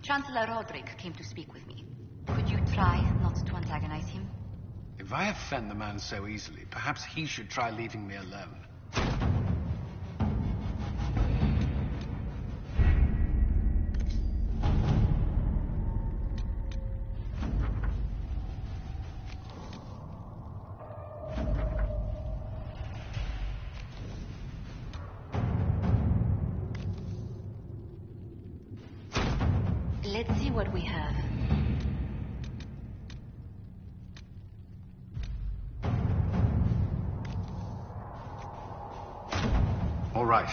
Chancellor Roderick came to speak with me. Could you try not to antagonize him? If I offend the man so easily, perhaps he should try leaving me alone. Let's see what we have. All right.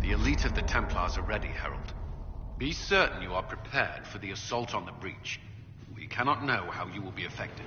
The elite of the Templars are ready, Herald. Be certain you are prepared for the assault on the breach. We cannot know how you will be affected.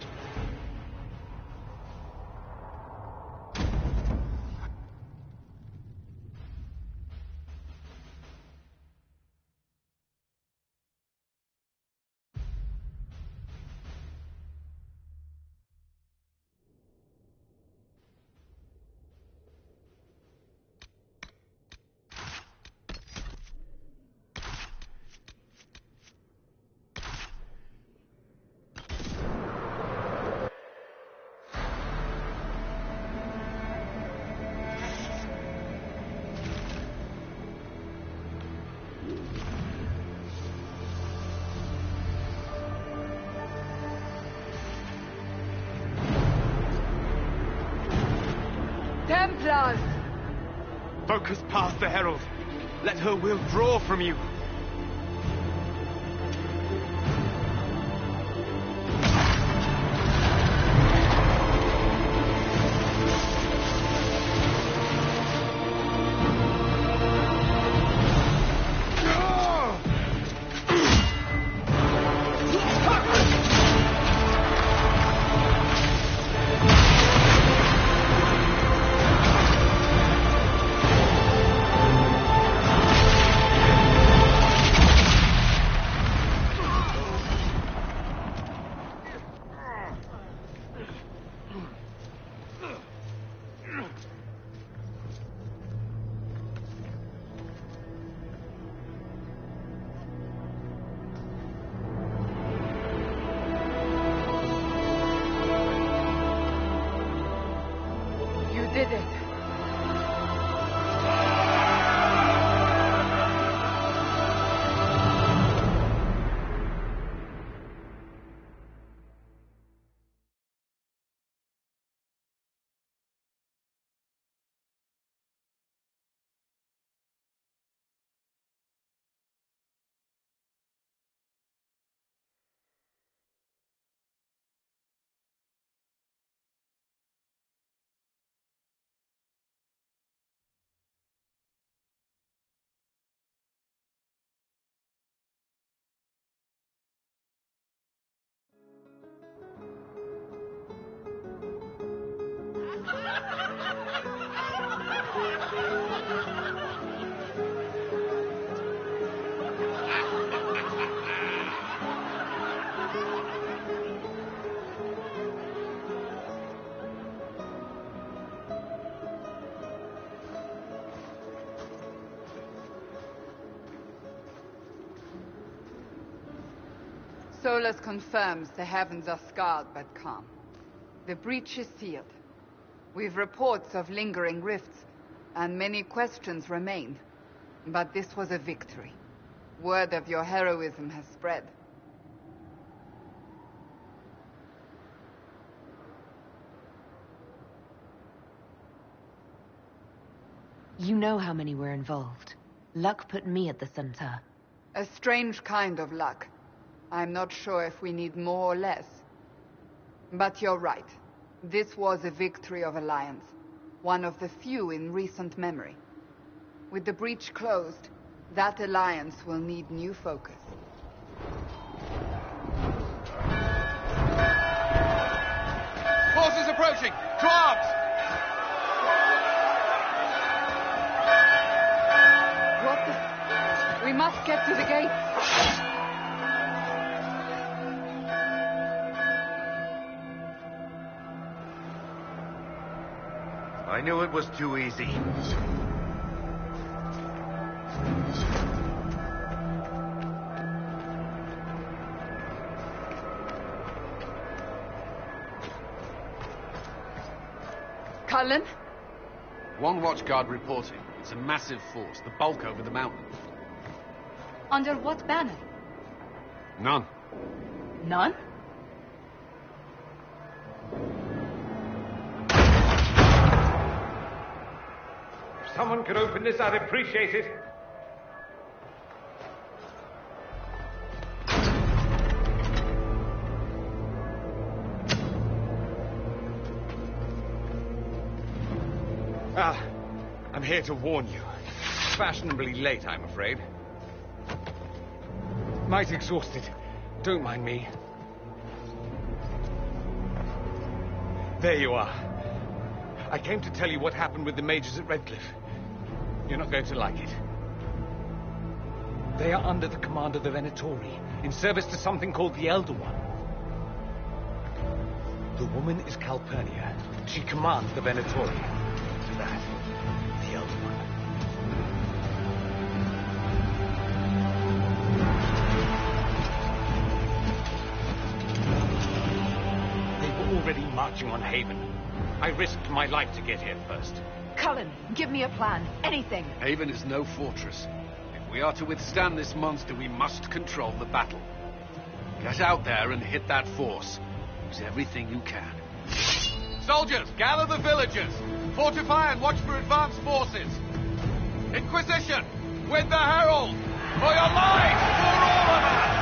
Templars! Focus past the Herald. Let her will draw from you. Did it. Solus confirms the heavens are scarred but calm. The breach is sealed. We've reports of lingering rifts, and many questions remain. But this was a victory. Word of your heroism has spread. You know how many were involved. Luck put me at the center. A strange kind of luck. I'm not sure if we need more or less. But you're right. This was a victory of Alliance. One of the few in recent memory. With the breach closed, that Alliance will need new focus. Forces approaching! To arms! get to the gate. I knew it was too easy. Cullen? One watchguard reporting. It's a massive force, the bulk over the mountain. Under what banner? None. None? If someone could open this, I'd appreciate it. I'm here to warn you. Fashionably late, I'm afraid. Might exhausted. Don't mind me. There you are. I came to tell you what happened with the mages at Redcliffe. You're not going to like it. They are under the command of the Venatori, in service to something called the Elder One. The woman is Calpurnia. She commands the Venatori. To that, the Elder One. They were already marching on Haven. I risked my life to get here first. Cullen, give me a plan. Anything. Haven is no fortress. If we are to withstand this monster, we must control the battle. Get out there and hit that force. Use everything you can. Soldiers, gather the villagers. Fortify and watch for advanced forces. Inquisition, with the Herald! For your lives, for all of us!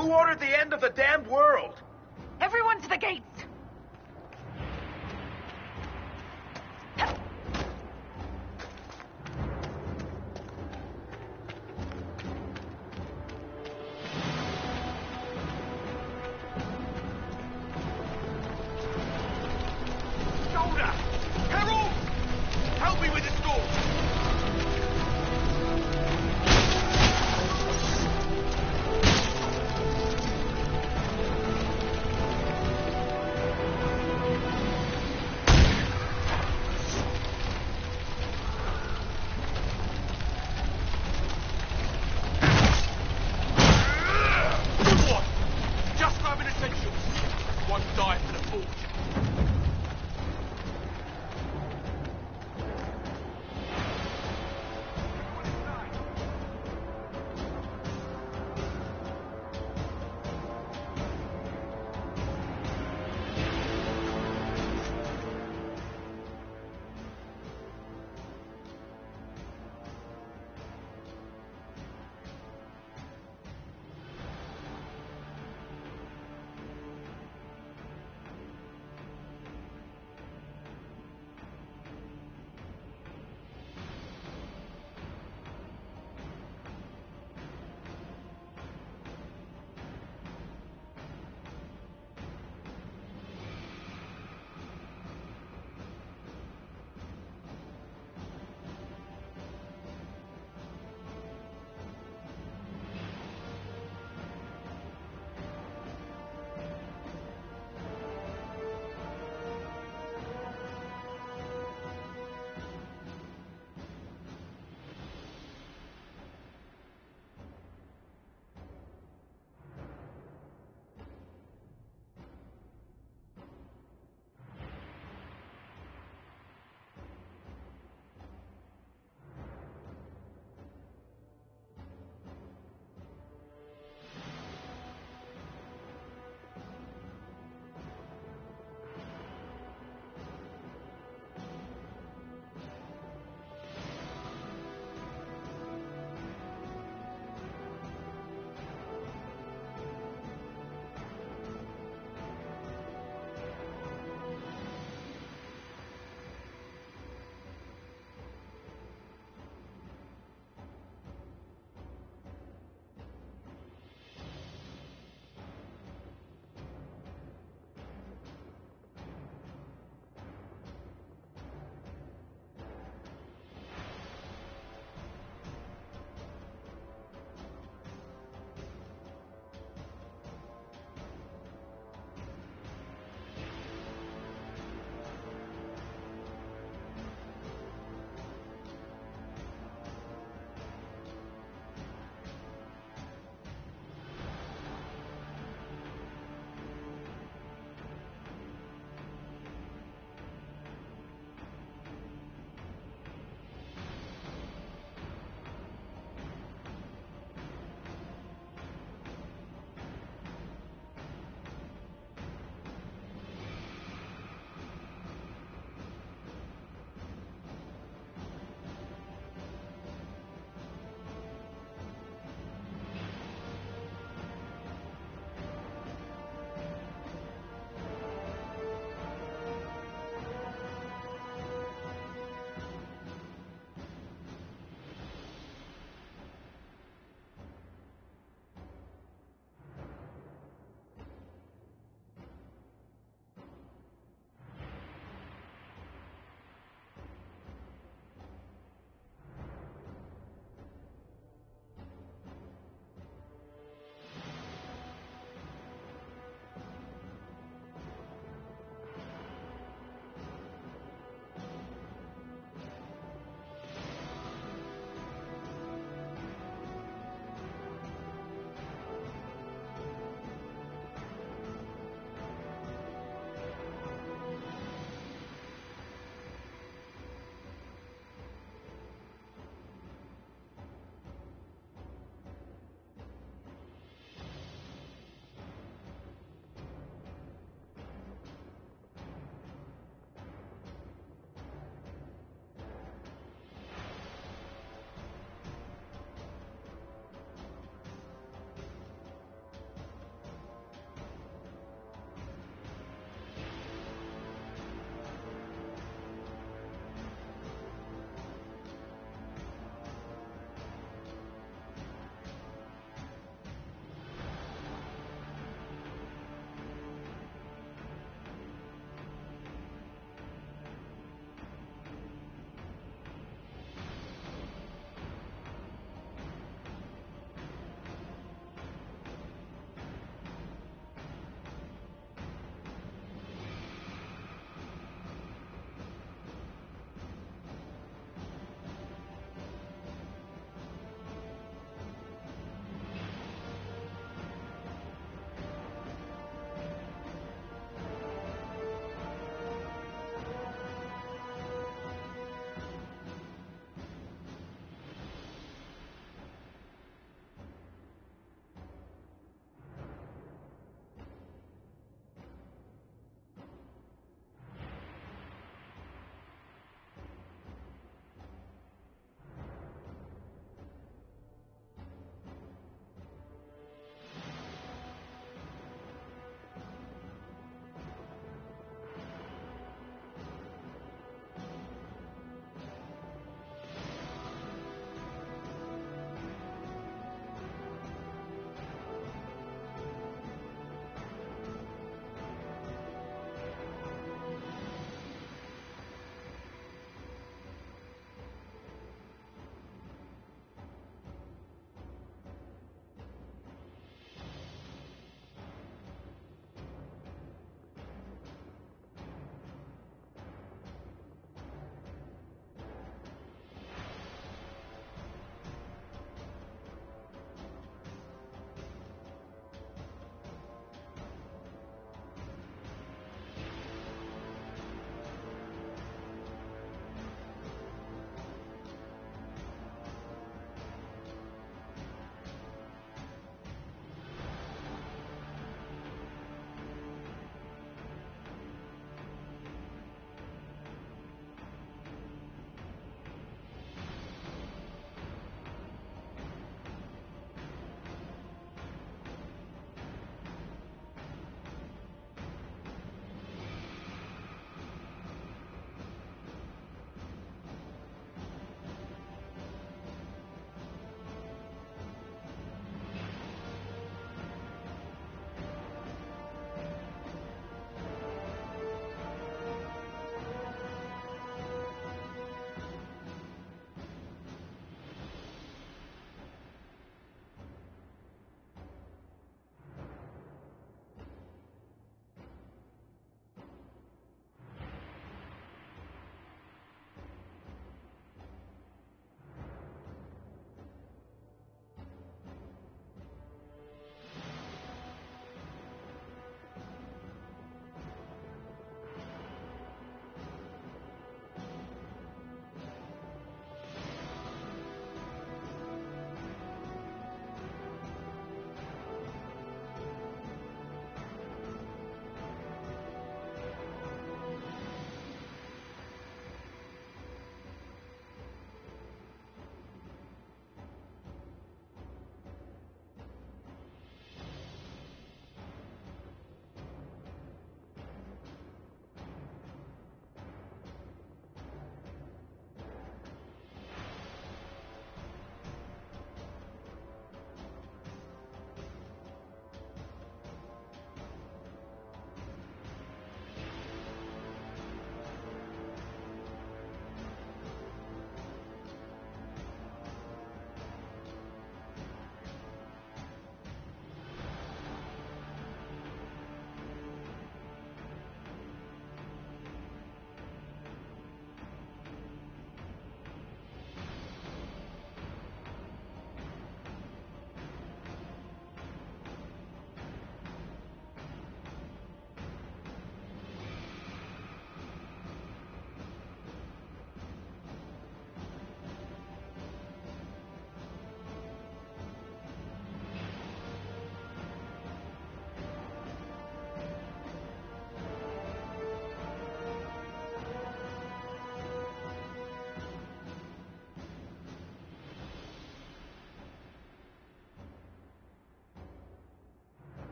Who ordered the end of the damned world? Everyone to the gates! Shoulder! Herald! Help me with this door!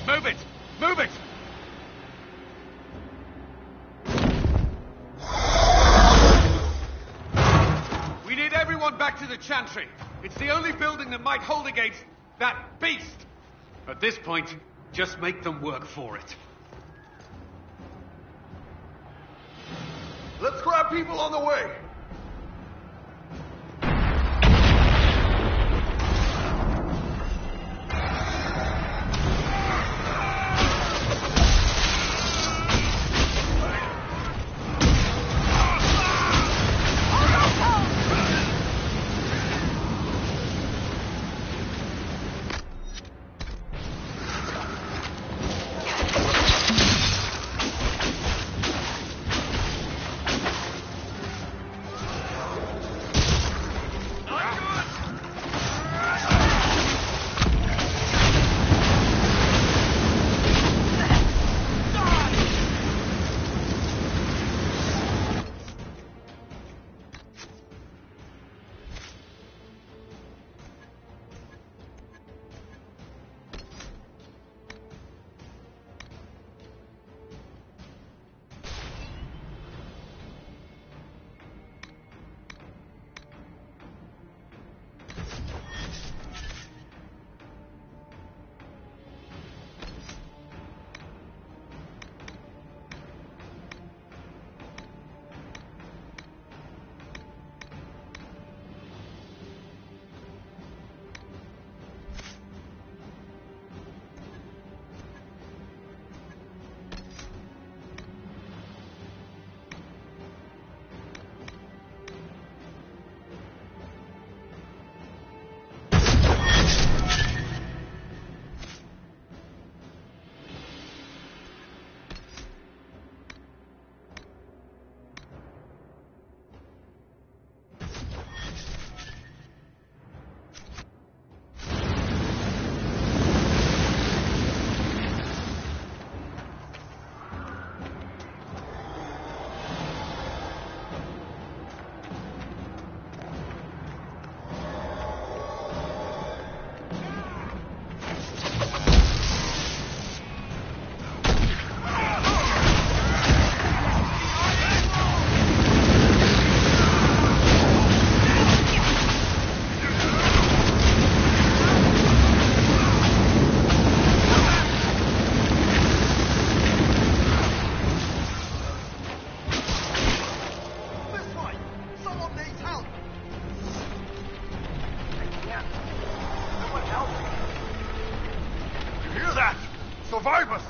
Move it! Move it! We need everyone back to the Chantry. It's the only building that might hold against that beast. At this point, just make them work for it. Let's grab people on the way. Survivors!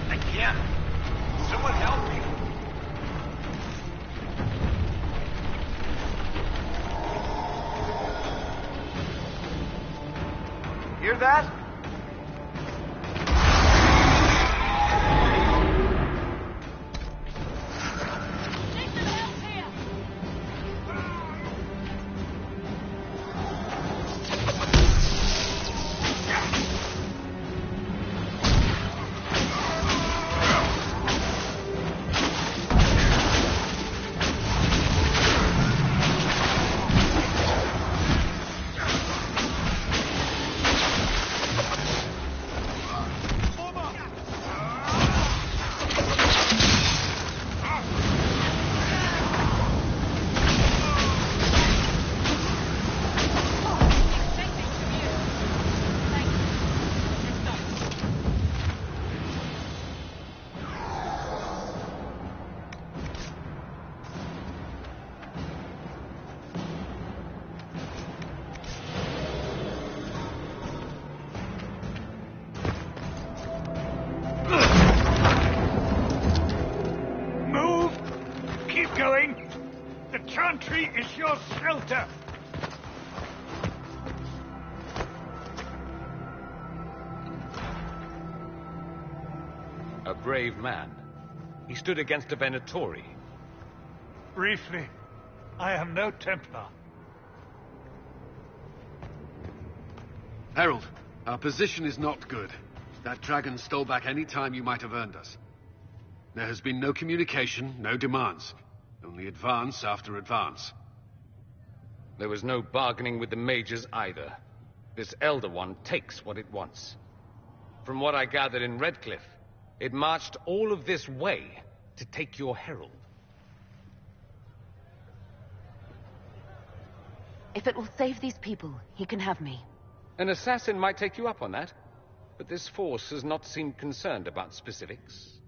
I can't. Someone help me. Hear that? Going. The Chantry is your shelter. A brave man. He stood against a Venatori. Briefly, I am no Templar. Herald, our position is not good. That dragon stole back any time you might have earned us. There has been no communication, no demands. Only advance after advance. There was no bargaining with the mages either. This Elder One takes what it wants. From what I gathered in Redcliffe, it marched all of this way to take your herald. If it will save these people, he can have me. An assassin might take you up on that, but this force has not seemed concerned about specifics.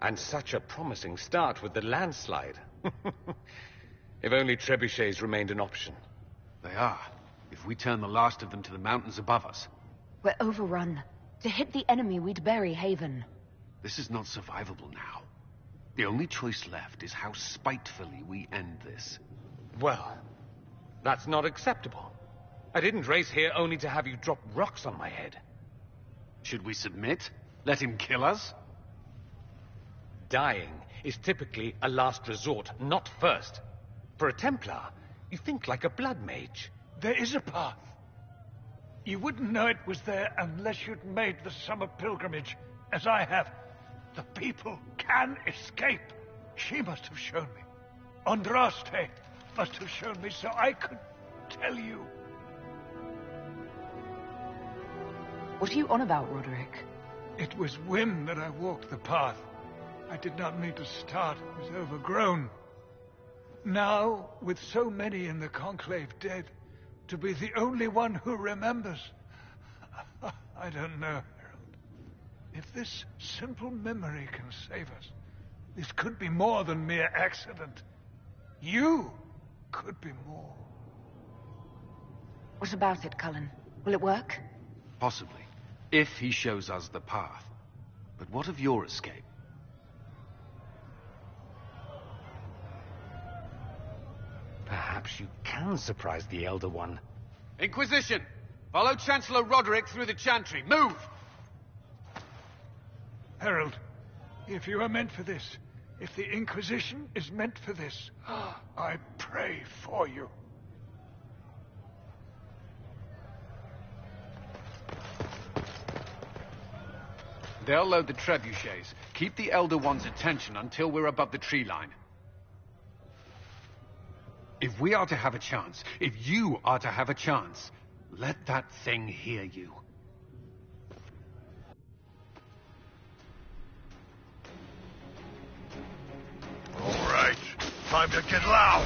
And such a promising start with the landslide. If only trebuchets remained an option. They are, if we turn the last of them to the mountains above us. We're overrun. To hit the enemy, we'd bury Haven. This is not survivable now. The only choice left is how spitefully we end this. Well, that's not acceptable. I didn't race here only to have you drop rocks on my head. Should we submit? Let him kill us? Dying is typically a last resort, not first. For a Templar, you think like a blood mage. There is a path. You wouldn't know it was there unless you'd made the summer pilgrimage, as I have. The people can escape. She must have shown me. Andraste must have shown me so I could tell you. What are you on about, Roderick? It was whim that I walked the path. I did not mean to start. It was overgrown. Now, with so many in the Conclave dead, to be the only one who remembers. I don't know, Harold. If this simple memory can save us, this could be more than mere accident. You could be more. What about it, Cullen? Will it work? Possibly, if he shows us the path. But what of your escape? Perhaps you can surprise the Elder One. Inquisition! Follow Chancellor Roderick through the Chantry. Move! Harold, if you are meant for this, if the Inquisition is meant for this, I pray for you. They'll load the trebuchets. Keep the Elder One's attention until we're above the tree line. If we are to have a chance, if you are to have a chance, let that thing hear you. All right, time to get loud.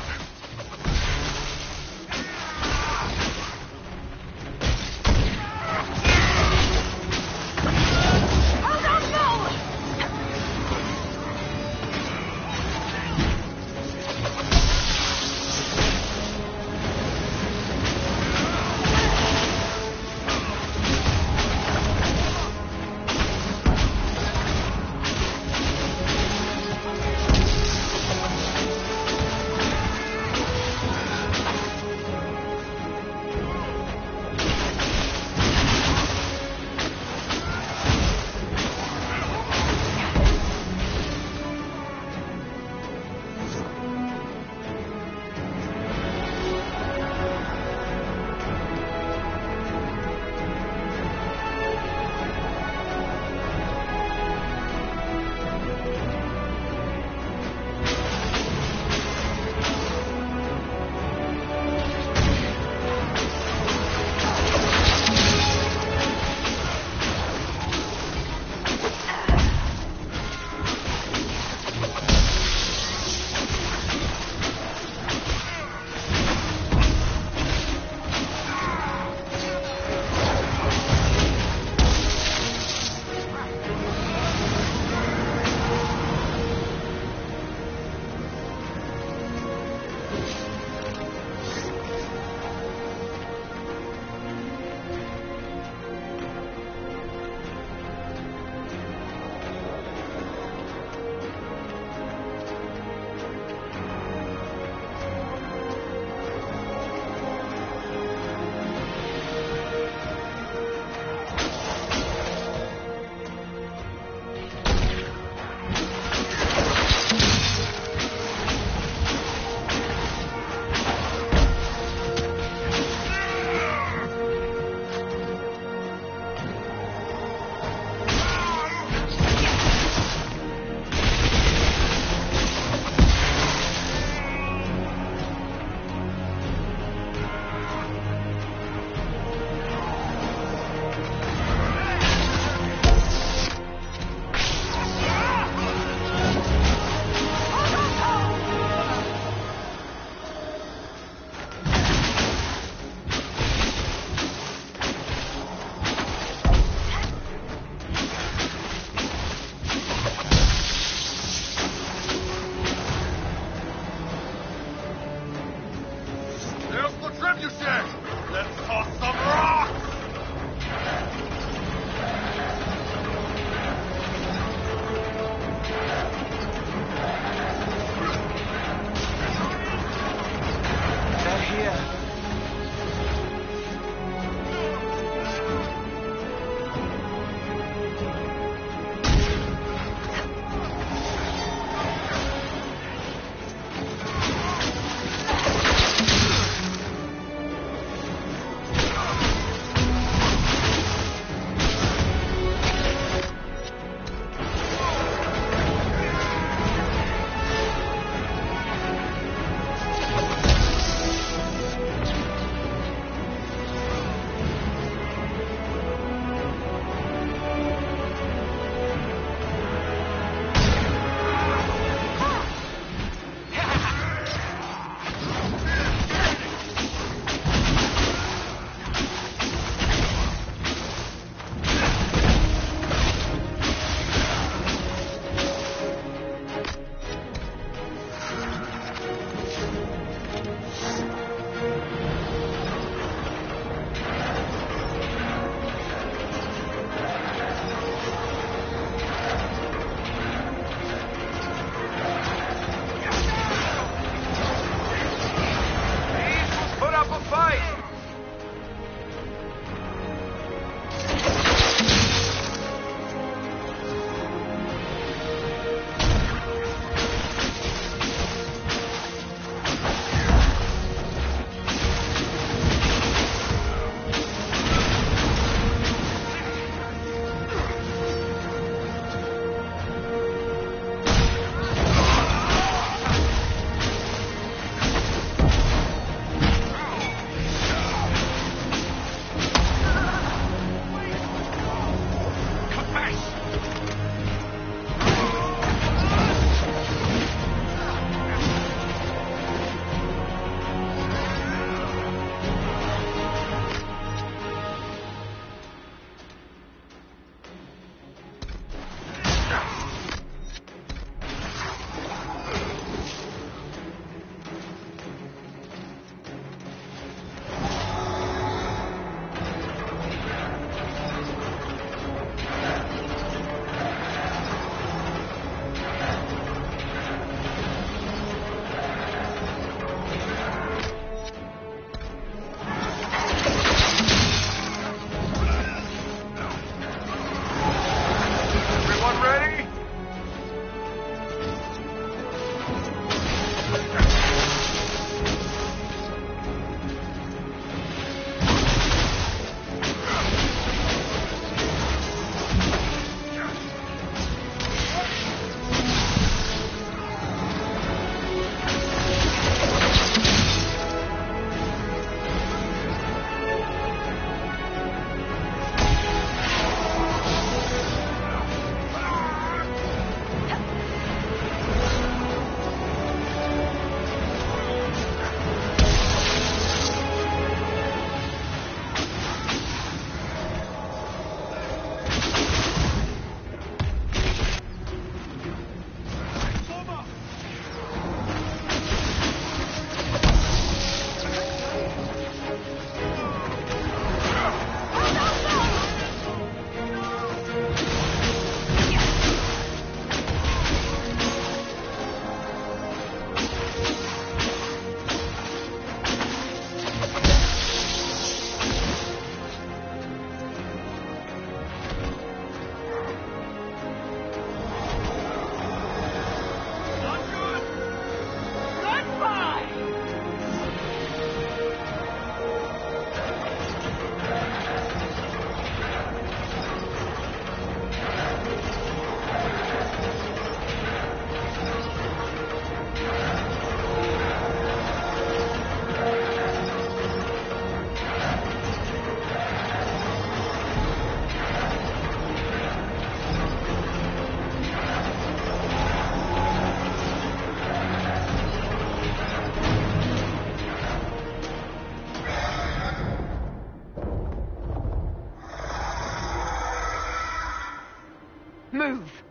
Move!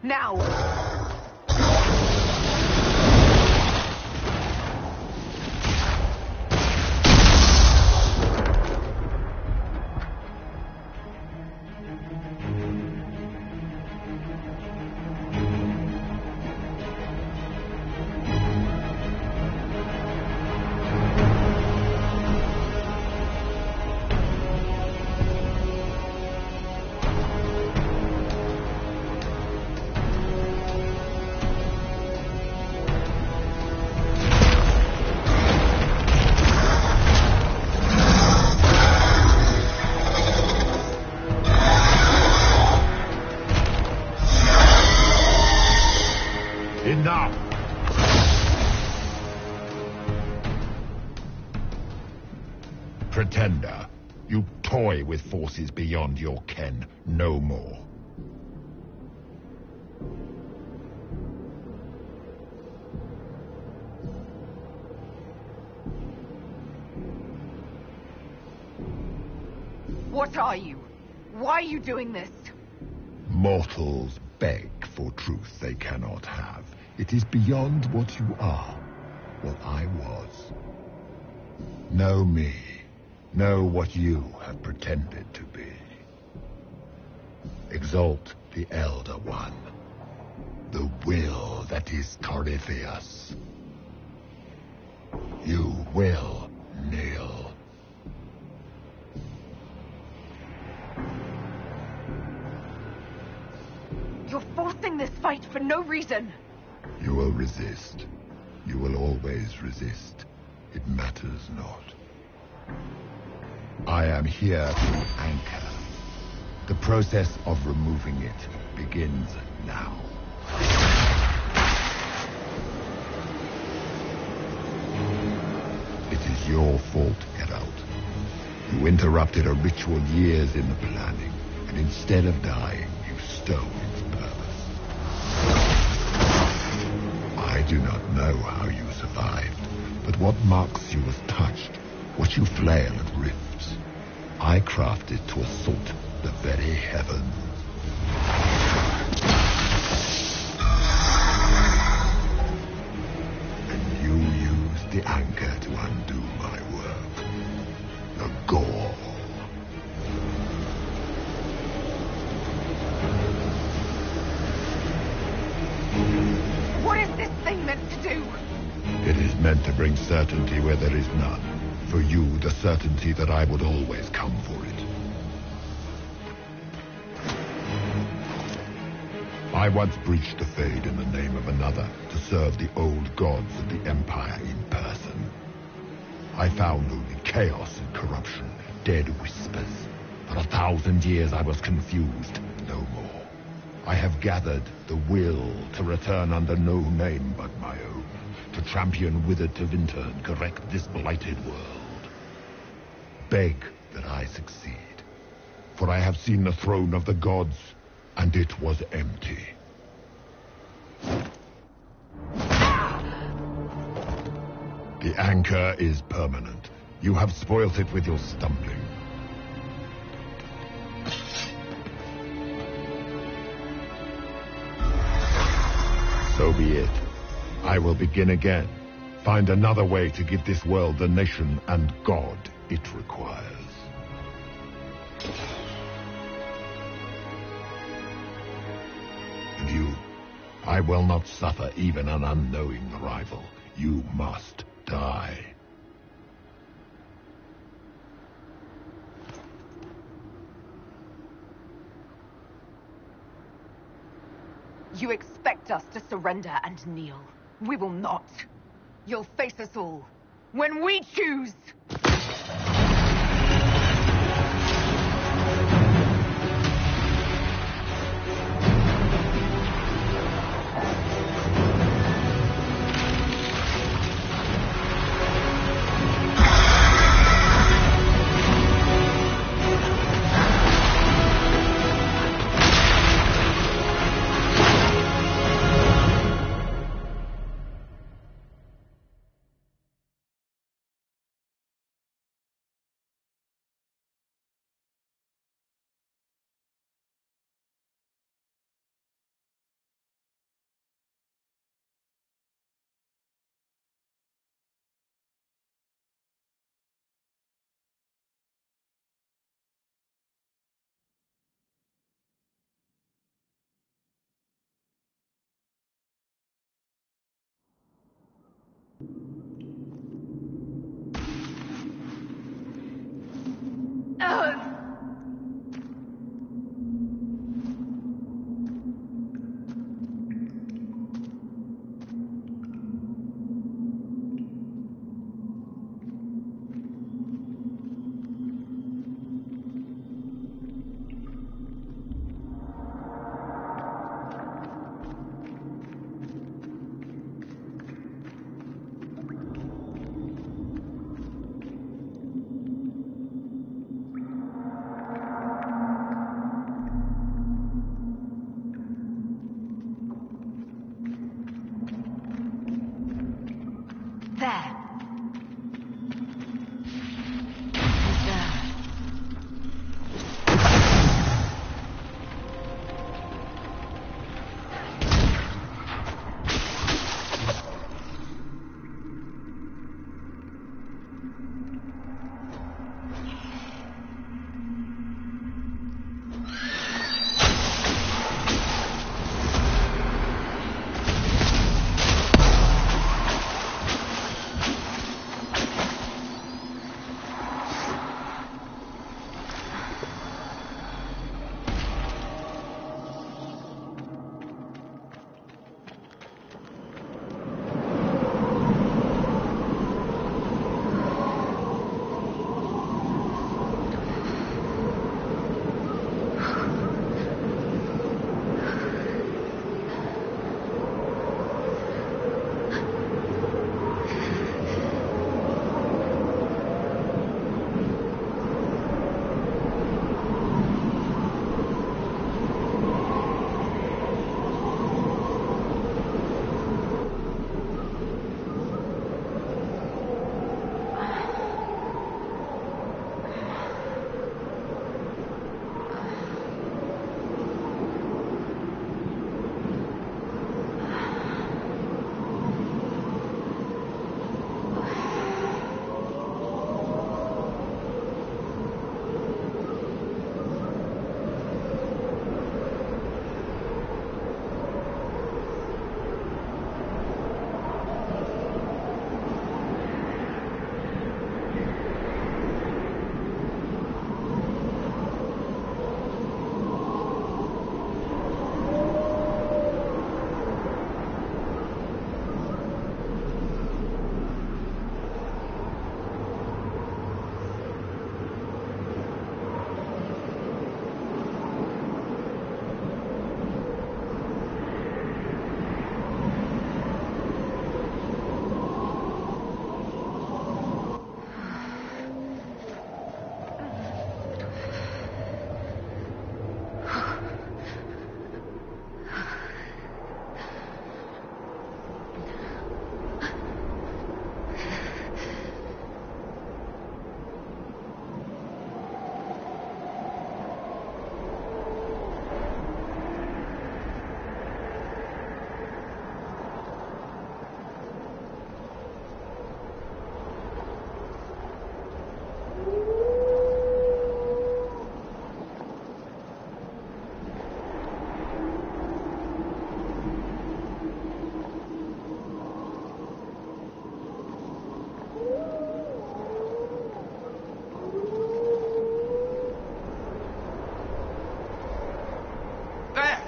Now! Enough! Pretender, you toy with forces beyond your ken, no more. What are you? Why are you doing this? Mortals beg for truth they cannot have. It is beyond what you are, what I was. Know me. Know what you have pretended to be. Exalt the Elder One. The will that is Corypheus. You will kneel. You're forcing this fight for no reason. You will resist. You will always resist. It matters not. I am here to anchor. The process of removing it begins now. It is your fault, Geralt. You interrupted a ritual years in the planning, and instead of dying, you stole its purpose. I do not know how you survived, but what marks you as touched, what you flail at rifts, I crafted to assault the very heavens. And you used the anchor to undo my work. The gall. What is this thing meant to do? It is meant to bring certainty where there is none. For you, the certainty that I would always come for it. I once breached the Fade in the name of another to serve the old gods of the Empire in person. I found only chaos and corruption, dead whispers. For 1,000 years I was confused, no more. I have gathered the will to return under no name but my own, to champion withered to winter and correct this blighted world. Beg that I succeed, for I have seen the throne of the gods, and it was empty. The anchor is permanent. You have spoilt it with your stumbling. So be it. I will begin again. Find another way to give this world the nation and God it requires. And you, I will not suffer even an unknowing rival. You must die. You expect us to surrender and kneel. We will not. You'll face us all. When we choose! There.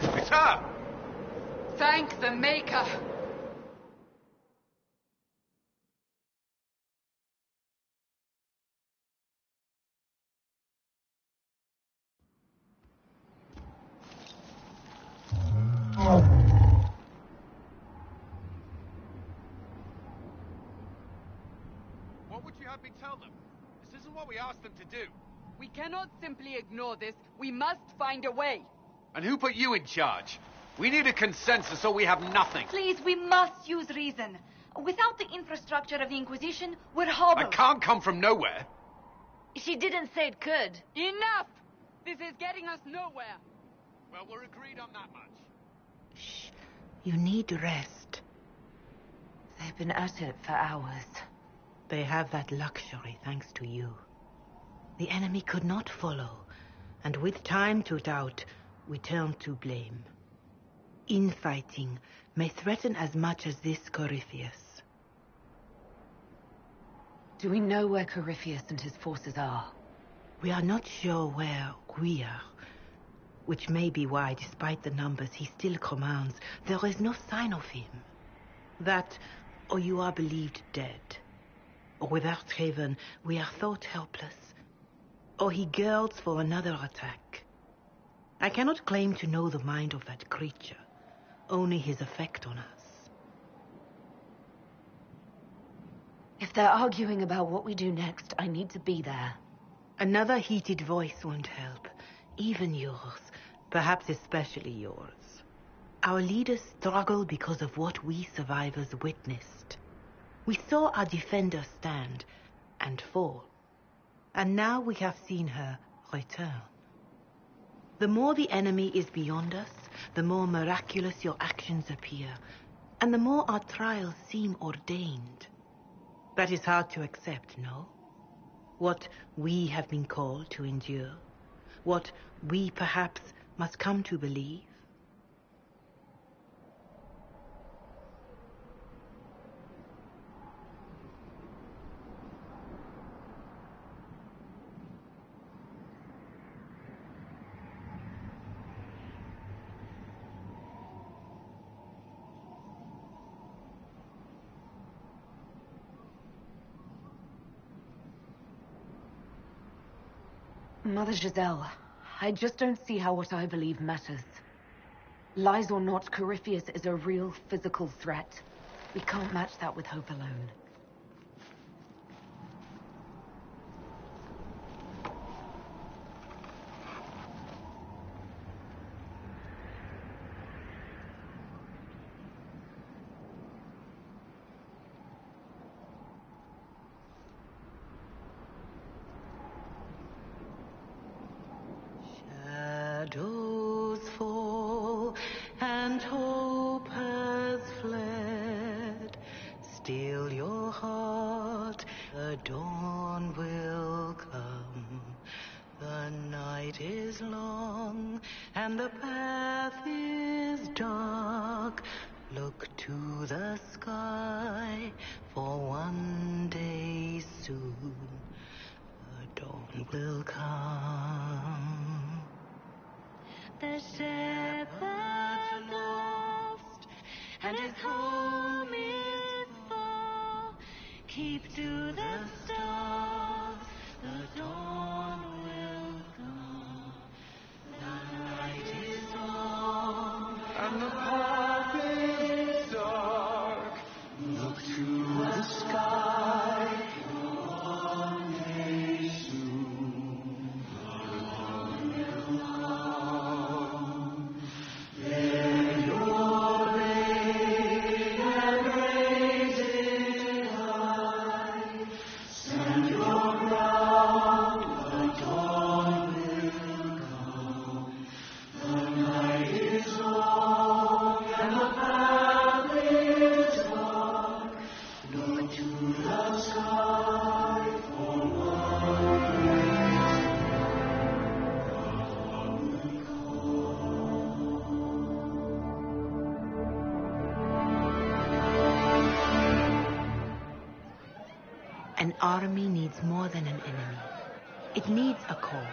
Who's there? Thank the Maker. What would you have me tell them? This isn't what we asked them to do. We cannot simply ignore this. We must find a way. And who put you in charge? We need a consensus or we have nothing. Please, we must use reason. Without the infrastructure of the Inquisition, we're hobbled. I can't come from nowhere. She didn't say it could. Enough! This is getting us nowhere. Well, we're agreed on that much. Shh. You need rest. They've been at it for hours. They have that luxury thanks to you. The enemy could not follow, and with time to doubt, we turn to blame. Infighting may threaten as much as this Corypheus. Do we know where Corypheus and his forces are? We are not sure where we are, which may be why, despite the numbers he still commands, there is no sign of him. That, or you are believed dead. Or without Haven, we are thought helpless. Or he girds for another attack. I cannot claim to know the mind of that creature, only his effect on us. If they're arguing about what we do next, I need to be there. Another heated voice won't help. Even yours. Perhaps especially yours. Our leaders struggle because of what we survivors witnessed. We saw our defender stand and fall. And now we have seen her return. The more the enemy is beyond us, the more miraculous your actions appear, and the more our trials seem ordained. That is hard to accept, no? What we have been called to endure, what we perhaps must come to believe. Mother Giselle, I just don't see how what I believe matters. Lies or not, Corypheus is a real physical threat. We can't match that with hope alone. Shadows fall and hope has fled. Still your heart, the dawn will come. The night is long and the path is dark. Look to the sky, for one day soon the dawn will come. The shepherd lost, and his home is far. Keep to the stars, the dawn will come. The night is long, and the path is dark. Look to the sky, for one day soon the dawn will come. Let your blade and raise it high. Stand your ground, the dawn will come. The night is long and the path is dark. Look to the sky for one day soon the dawn will come. An army needs more than an enemy. It needs a cause.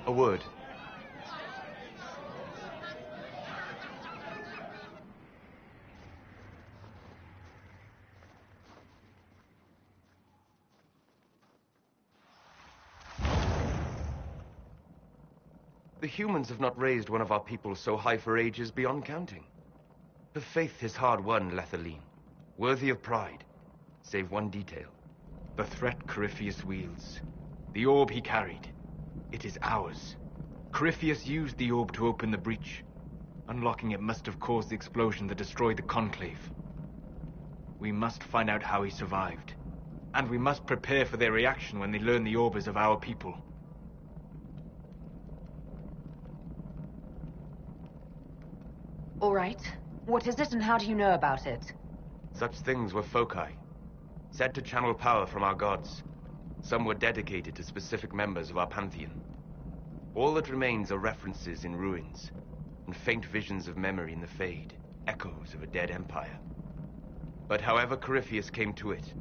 A word. The humans have not raised one of our people so high for ages beyond counting. Her faith is hard-won, Lethaline, worthy of pride, save one detail. The threat Corypheus wields. The orb he carried. It is ours. Corypheus used the orb to open the breach. Unlocking it must have caused the explosion that destroyed the Conclave. We must find out how he survived. And we must prepare for their reaction when they learn the orb is of our people. All right. What is it and how do you know about it? Such things were foci, said to channel power from our gods. Some were dedicated to specific members of our pantheon. All that remains are references in ruins, and faint visions of memory in the Fade, echoes of a dead empire. But however Corypheus came to it,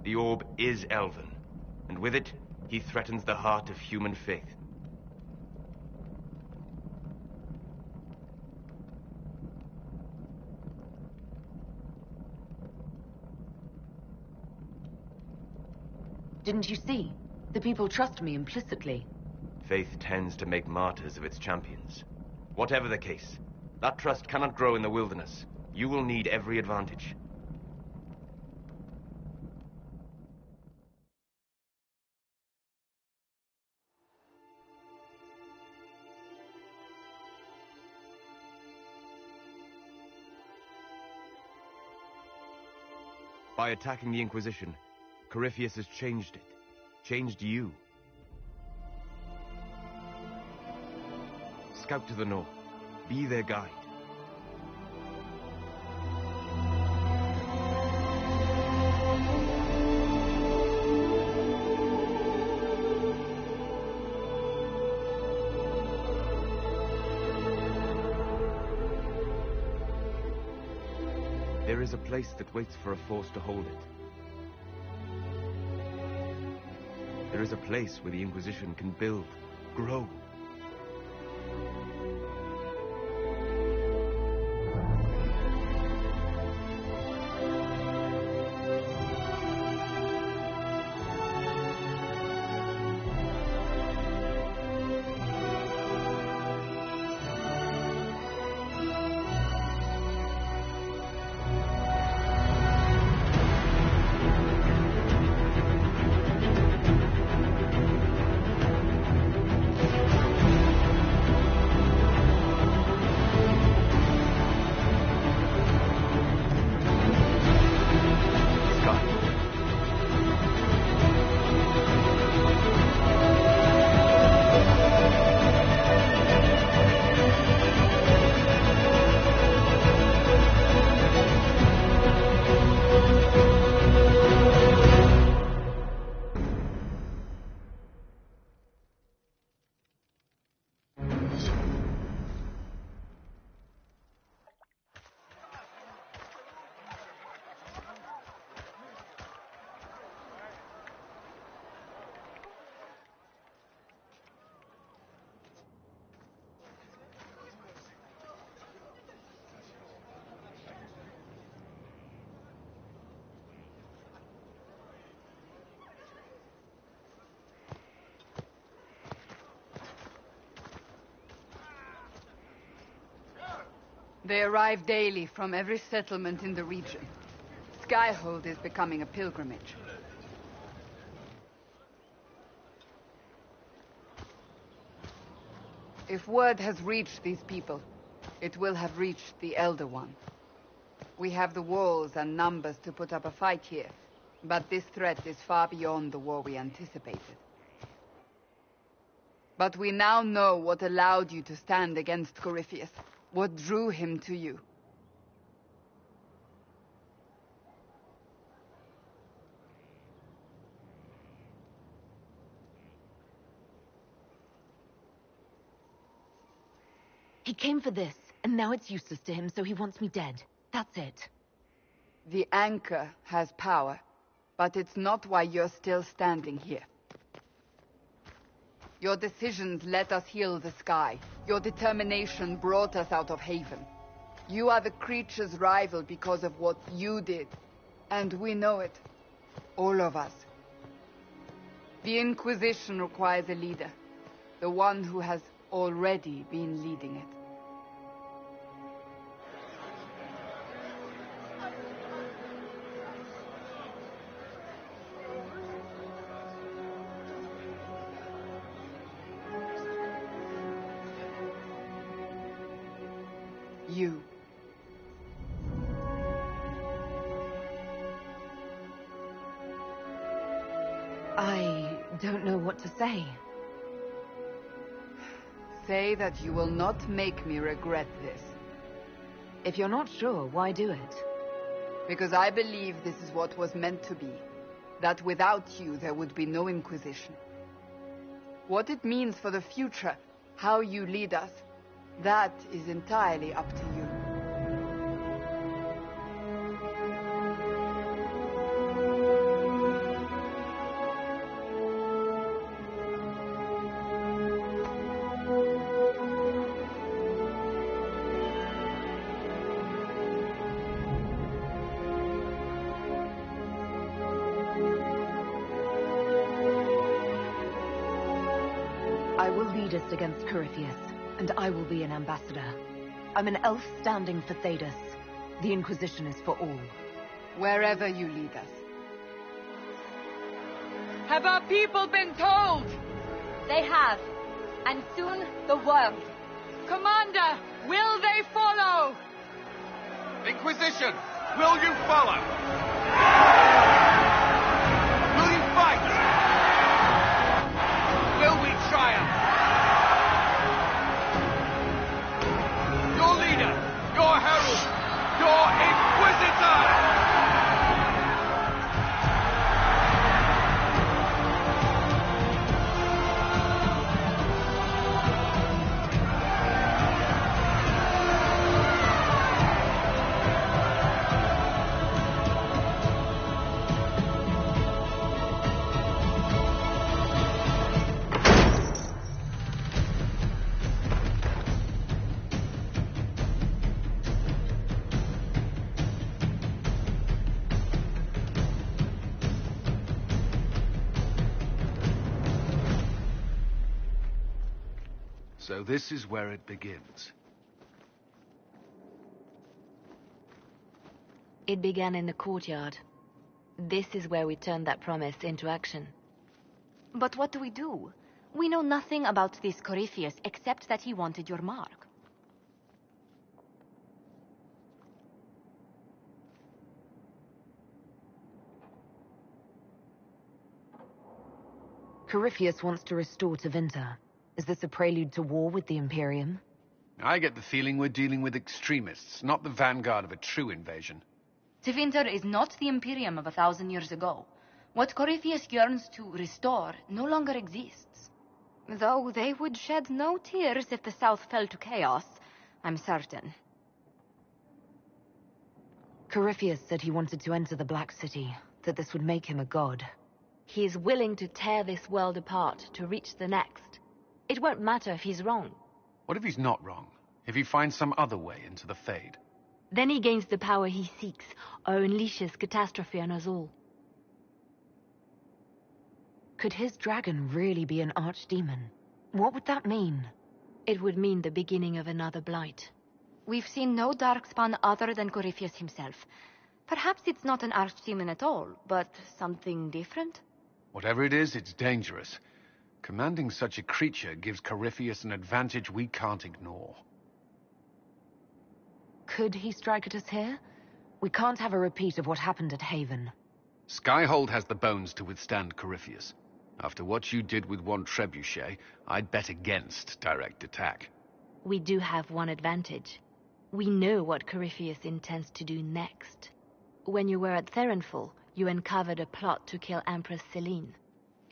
the orb is elven, and with it, he threatens the heart of human faith. Didn't you see? The people trust me implicitly. Faith tends to make martyrs of its champions. Whatever the case, that trust cannot grow in the wilderness. You will need every advantage. By attacking the Inquisition, Corypheus has changed it. Changed you. Scout to the north. Be their guide. There is a place that waits for a force to hold it. There is a place where the Inquisition can build, grow. They arrive daily from every settlement in the region. Skyhold is becoming a pilgrimage. If word has reached these people, it will have reached the Elder One. We have the walls and numbers to put up a fight here, but this threat is far beyond the war we anticipated. But we now know what allowed you to stand against Corypheus. What drew him to you? He came for this, and now it's useless to him, so he wants me dead. That's it. The anchor has power, but it's not why you're still standing here. Your decisions let us heal the sky. Your determination brought us out of Haven. You are the creature's rival because of what you did. And we know it. All of us. The Inquisition requires a leader. The one who has already been leading it. You. I don't know what to say. Say that you will not make me regret this. If you're not sure, why do it? Because I believe this is what was meant to be. That without you, there would be no Inquisition. What it means for the future, how you lead us, that is entirely up to you. I will lead us against Corypheus, and I will be an ambassador. I'm an elf standing for Thedas. The Inquisition is for all. Wherever you lead us. Have our people been told? They have. And soon, the world. Commander, will they follow? Inquisition, will you follow? Will you fight? Will we triumph? Your leader, your herald, your Inquisitor! So this is where it begins. It began in the courtyard. This is where we turned that promise into action. But what do we do? We know nothing about this Corypheus except that he wanted your mark. Corypheus wants to restore Tevinter. Is this a prelude to war with the Imperium? I get the feeling we're dealing with extremists, not the vanguard of a true invasion. Tevinter is not the Imperium of 1,000 years ago. What Corypheus yearns to restore no longer exists. Though they would shed no tears if the South fell to chaos, I'm certain. Corypheus said he wanted to enter the Black City, that this would make him a god. He is willing to tear this world apart to reach the next. It won't matter if he's wrong. What if he's not wrong? If he finds some other way into the Fade? Then he gains the power he seeks, or unleashes catastrophe on us all. Could his dragon really be an archdemon? What would that mean? It would mean the beginning of another blight. We've seen no darkspawn other than Corypheus himself. Perhaps it's not an archdemon at all, but something different? Whatever it is, it's dangerous. Commanding such a creature gives Corypheus an advantage we can't ignore. Could he strike at us here? We can't have a repeat of what happened at Haven. Skyhold has the bones to withstand Corypheus. After what you did with one trebuchet, I'd bet against direct attack. We do have one advantage. We know what Corypheus intends to do next. When you were at Therenfall, you uncovered a plot to kill Empress Selene.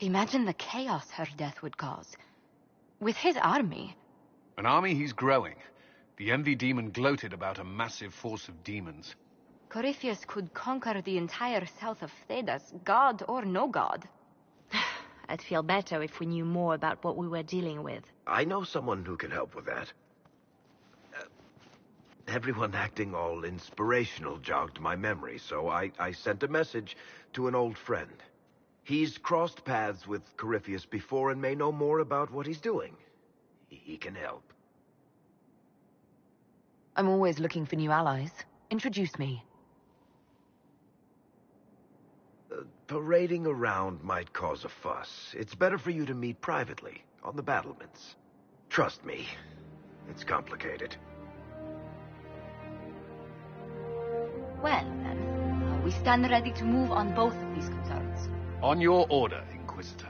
Imagine the chaos her death would cause. With his army. An army he's growing. The Envy Demon gloated about a massive force of demons. Corypheus could conquer the entire south of Thedas, god or no god. I'd feel better if we knew more about what we were dealing with. I know someone who can help with that. Everyone acting all inspirational jogged my memory, so I sent a message to an old friend. He's crossed paths with Corypheus before and may know more about what he's doing. He can help. I'm always looking for new allies. Introduce me. Parading around might cause a fuss. It's better for you to meet privately, on the battlements. Trust me, it's complicated. Well, then, we stand ready to move on both of these concerns. On your order, Inquisitor.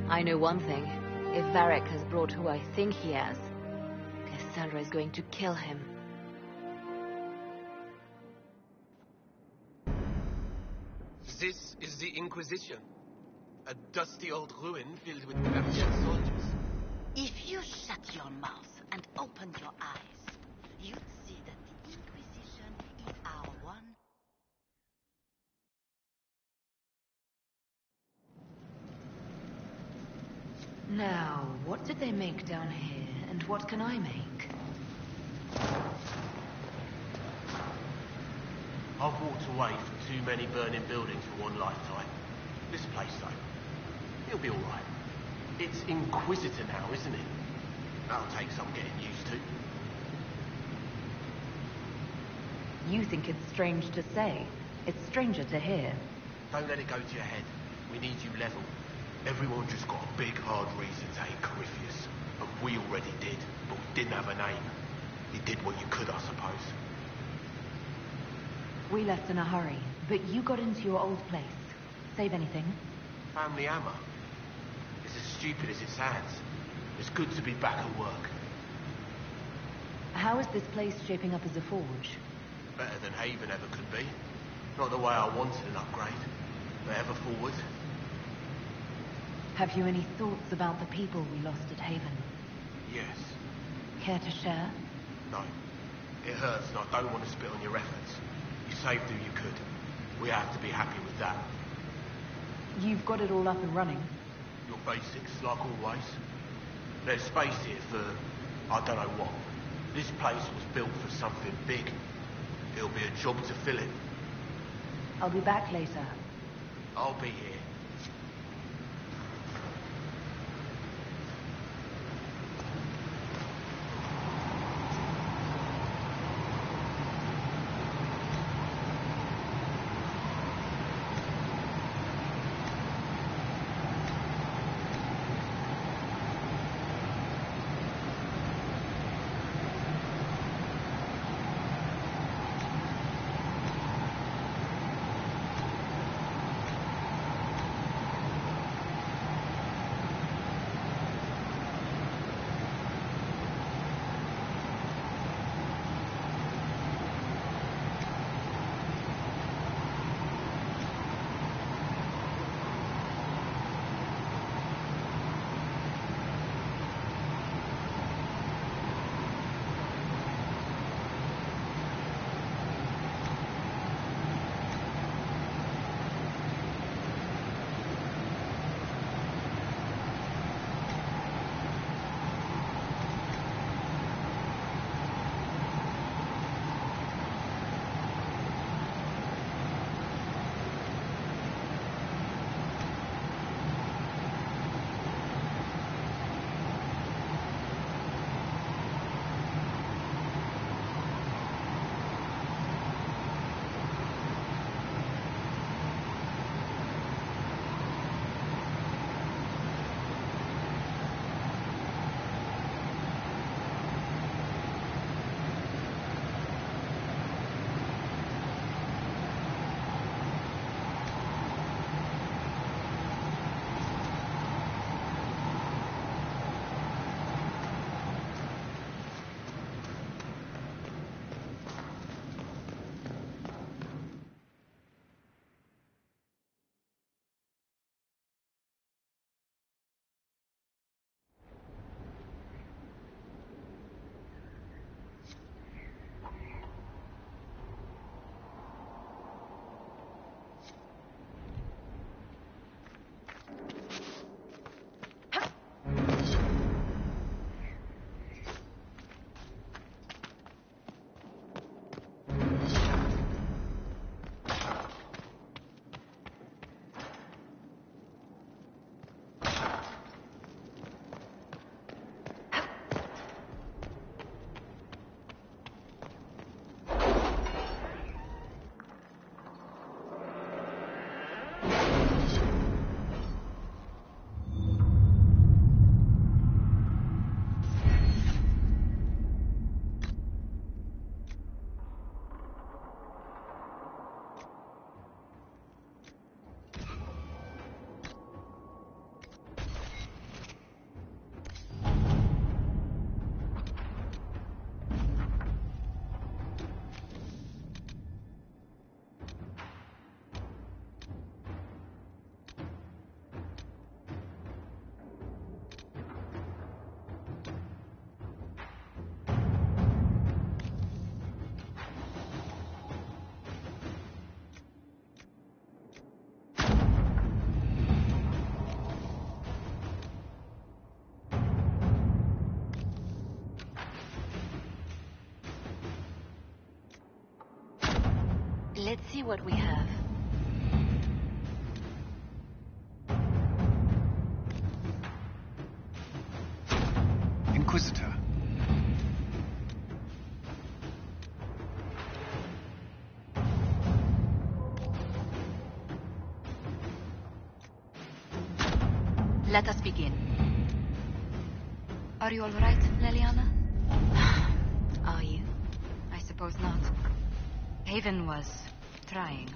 I know one thing. If Varric has brought who I think he has, Cassandra is going to kill him. This is the Inquisition. A dusty old ruin filled with Coryphean soldiers. If you shut your mouth and open your eyes, you'd see that the Inquisition is our one. Now, what did they make down here, and what can I make? I've walked away from too many burning buildings for one lifetime. This place, though, it'll be all right. It's Inquisitor now, isn't it? That'll take some getting used to. You think it's strange to say. It's stranger to hear. Don't let it go to your head. We need you level. Everyone just got a big, hard reason to hate Corypheus. And we already did, but we didn't have a name. You did what you could, I suppose. We left in a hurry, but you got into your old place. Save anything? Family hammer. It's as stupid as it sounds. It's good to be back at work. How is this place shaping up as a forge? Better than Haven ever could be. Not the way I wanted an upgrade, but ever forward. Have you any thoughts about the people we lost at Haven? Yes. Care to share? No. It hurts and I don't want to spit on your efforts. You saved who you could. We have to be happy with that. You've got it all up and running. Your basics, like always. Let's face it, for I don't know what. This place was built for something big. It'll be a job to fill it. I'll be back later. I'll be here. Let's see what we have. Let us begin. Are you all right, Leliana? Are you? I suppose not. Haven was trying.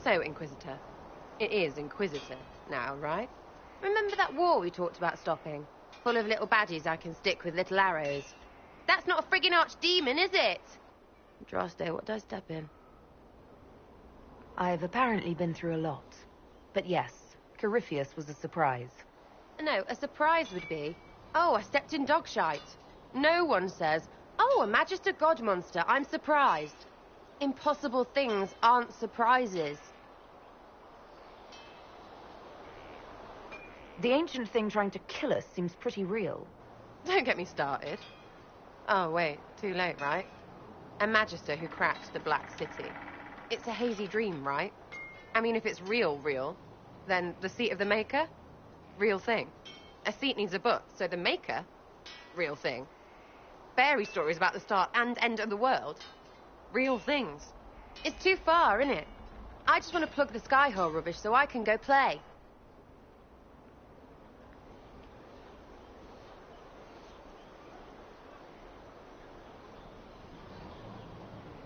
So, Inquisitor. It is Inquisitor now, right? Remember that war we talked about stopping? Full of little badges I can stick with little arrows. That's not a friggin' archdemon, is it? Droste, what did I step in? I've apparently been through a lot. But yes, Corypheus was a surprise. No, a surprise would be, oh, I stepped in dog shite. No one says, oh, a Magister God monster, I'm surprised. Impossible things aren't surprises. The ancient thing trying to kill us seems pretty real. Don't get me started. Oh, wait, too late, right? A Magister who cracked the Black City. It's a hazy dream, right? I mean, if it's real, then the seat of the Maker? Real thing. A seat needs a book, so the Maker? Real thing. Fairy stories about the start and end of the world? Real things. It's too far, isn't it? I just want to plug the Skyhole rubbish so I can go play.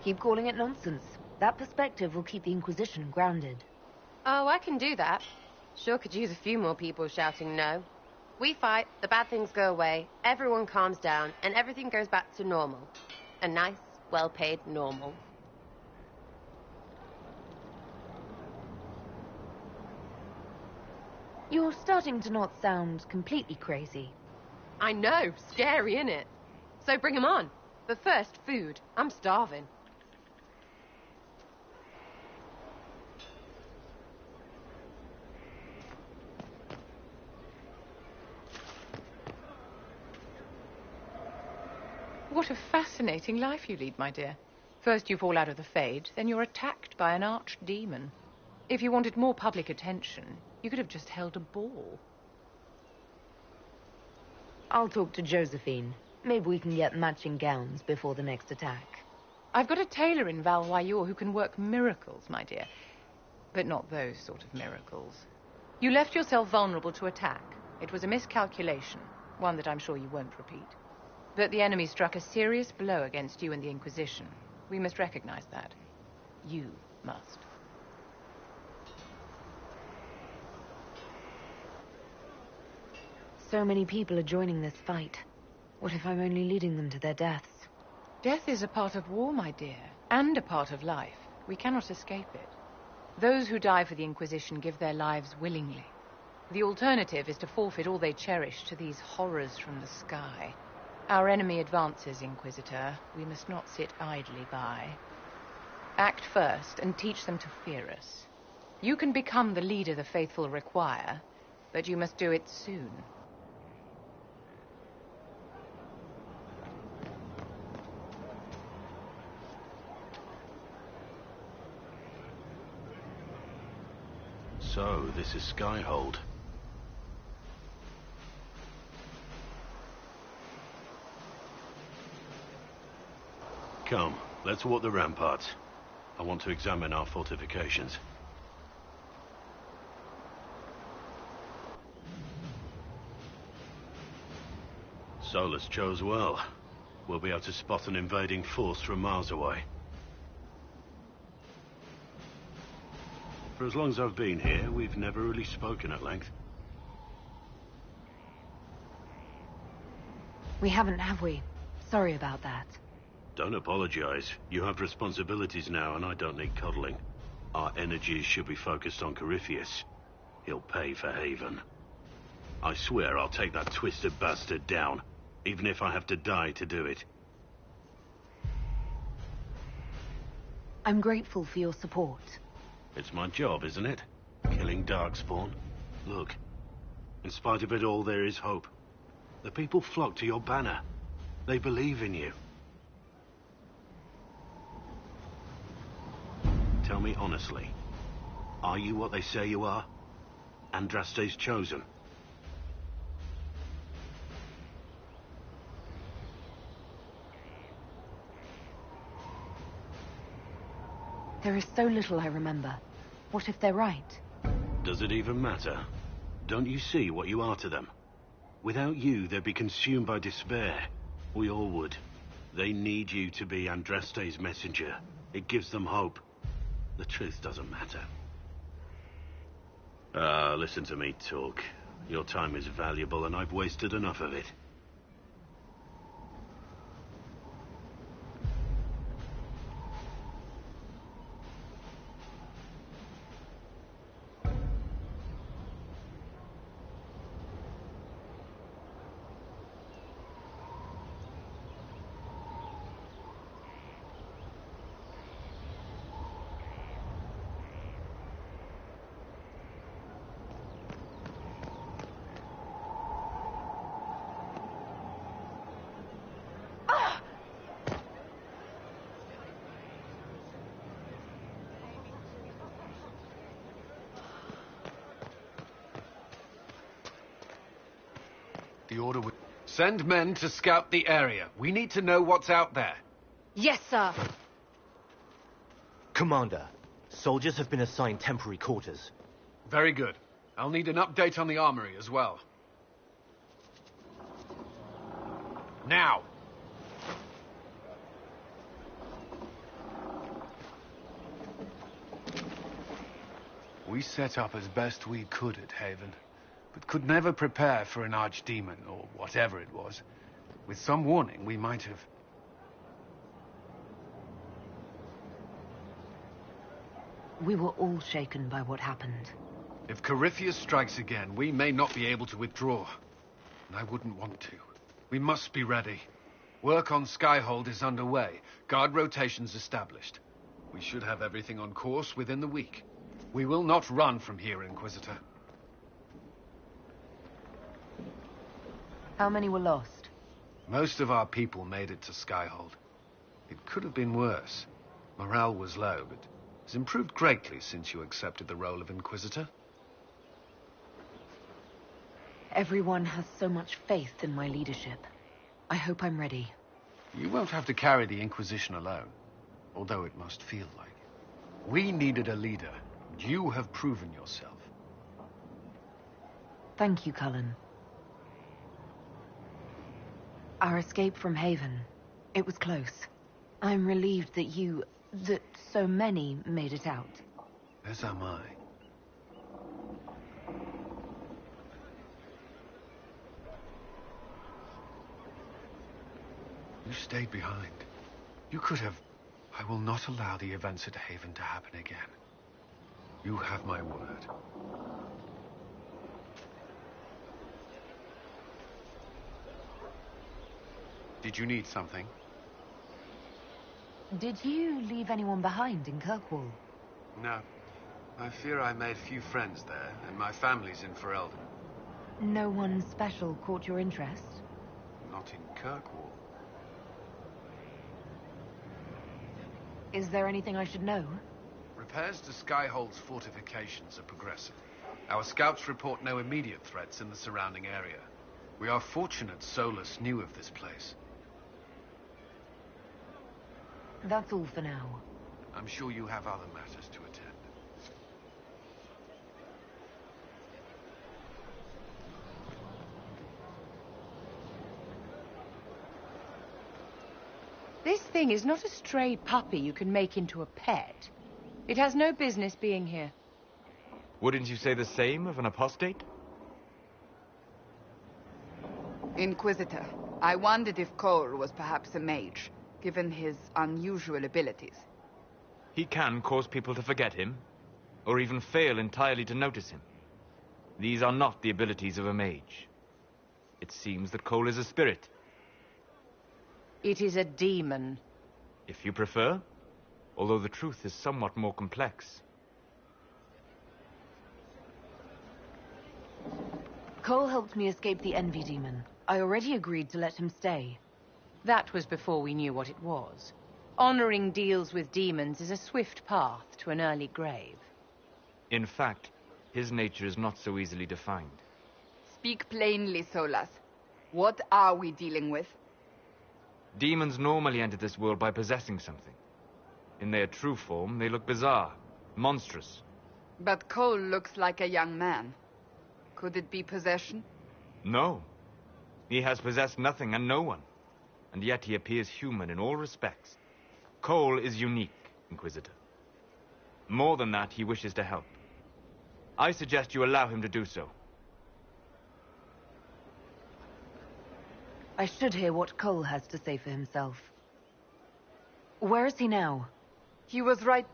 Keep calling it nonsense. That perspective will keep the Inquisition grounded. Oh, I can do that. Sure could use a few more people shouting no. We fight, the bad things go away, everyone calms down, and everything goes back to normal. A nice, well-paid normal. You're starting to not sound completely crazy. I know, scary, innit? So bring 'em on. But first, food. I'm starving. What a fascinating life you lead, my dear. First you fall out of the Fade, then you're attacked by an archdemon. If you wanted more public attention, you could have just held a ball. I'll talk to Josephine. Maybe we can get matching gowns before the next attack. I've got a tailor in Valwayor who can work miracles, my dear. But not those sort of miracles. You left yourself vulnerable to attack. It was a miscalculation, one that I'm sure you won't repeat. But the enemy struck a serious blow against you and the Inquisition. We must recognize that. You must. So many people are joining this fight. What if I'm only leading them to their deaths? Death is a part of war, my dear, and a part of life. We cannot escape it. Those who die for the Inquisition give their lives willingly. The alternative is to forfeit all they cherish to these horrors from the sky. Our enemy advances, Inquisitor. We must not sit idly by. Act first and teach them to fear us. You can become the leader the faithful require, but you must do it soon. So, this is Skyhold. Come, let's walk the ramparts. I want to examine our fortifications. Solus chose well. We'll be able to spot an invading force from miles away. For as long as I've been here, we've never really spoken at length. We haven't, have we? Sorry about that. Don't apologize. You have responsibilities now, and I don't need coddling. Our energies should be focused on Corypheus. He'll pay for Haven. I swear I'll take that twisted bastard down, even if I have to die to do it. I'm grateful for your support. It's my job, isn't it? Killing Darkspawn. Look, in spite of it all, there is hope. The people flock to your banner. They believe in you. Tell me honestly, are you what they say you are? Andraste's chosen? There is so little I remember. What if they're right? Does it even matter? Don't you see what you are to them? Without you, they'd be consumed by despair. We all would. They need you to be Andraste's messenger. It gives them hope. The truth doesn't matter. Listen to me talk. Your time is valuable, and I've wasted enough of it. The order would... Send men to scout the area. We need to know what's out there. Yes, sir. Commander, soldiers have been assigned temporary quarters. Very good. I'll need an update on the armory as well. Now! We set up as best we could at Haven, but could never prepare for an archdemon, or whatever it was. With some warning, we might have... We were all shaken by what happened. If Corypheus strikes again, we may not be able to withdraw. And I wouldn't want to. We must be ready. Work on Skyhold is underway. Guard rotations established. We should have everything on course within the week. We will not run from here, Inquisitor. How many were lost? Most of our people made it to Skyhold. It could have been worse. Morale was low, but it's improved greatly since you accepted the role of Inquisitor. Everyone has so much faith in my leadership. I hope I'm ready. You won't have to carry the Inquisition alone, although it must feel like it. We needed a leader, and you have proven yourself. Thank you, Cullen. Our escape from Haven, it was close. I'm relieved that so many made it out. As am I. You stayed behind. You could have... I will not allow the events at Haven to happen again. You have my word. Did you need something? Did you leave anyone behind in Kirkwall? No. I fear I made few friends there, and my family's in Ferelden. No one special caught your interest? Not in Kirkwall. Is there anything I should know? Repairs to Skyhold's fortifications are progressing. Our scouts report no immediate threats in the surrounding area. We are fortunate Solus knew of this place. That's all for now. I'm sure you have other matters to attend. This thing is not a stray puppy you can make into a pet. It has no business being here. Wouldn't you say the same of an apostate? Inquisitor, I wondered if Cole was perhaps a mage, given his unusual abilities. He can cause people to forget him, or even fail entirely to notice him. These are not the abilities of a mage. It seems that Cole is a spirit. It is a demon. If you prefer, although the truth is somewhat more complex. Cole helped me escape the Envy Demon. I already agreed to let him stay. That was before we knew what it was. Honoring deals with demons is a swift path to an early grave. In fact, his nature is not so easily defined. Speak plainly, Solas. What are we dealing with? Demons normally enter this world by possessing something. In their true form, they look bizarre, monstrous. But Cole looks like a young man. Could it be possession? No. He has possessed nothing and no one. And yet he appears human in all respects. Cole is unique, Inquisitor. More than that, he wishes to help. I suggest you allow him to do so. I should hear what Cole has to say for himself. Where is he now? He was right...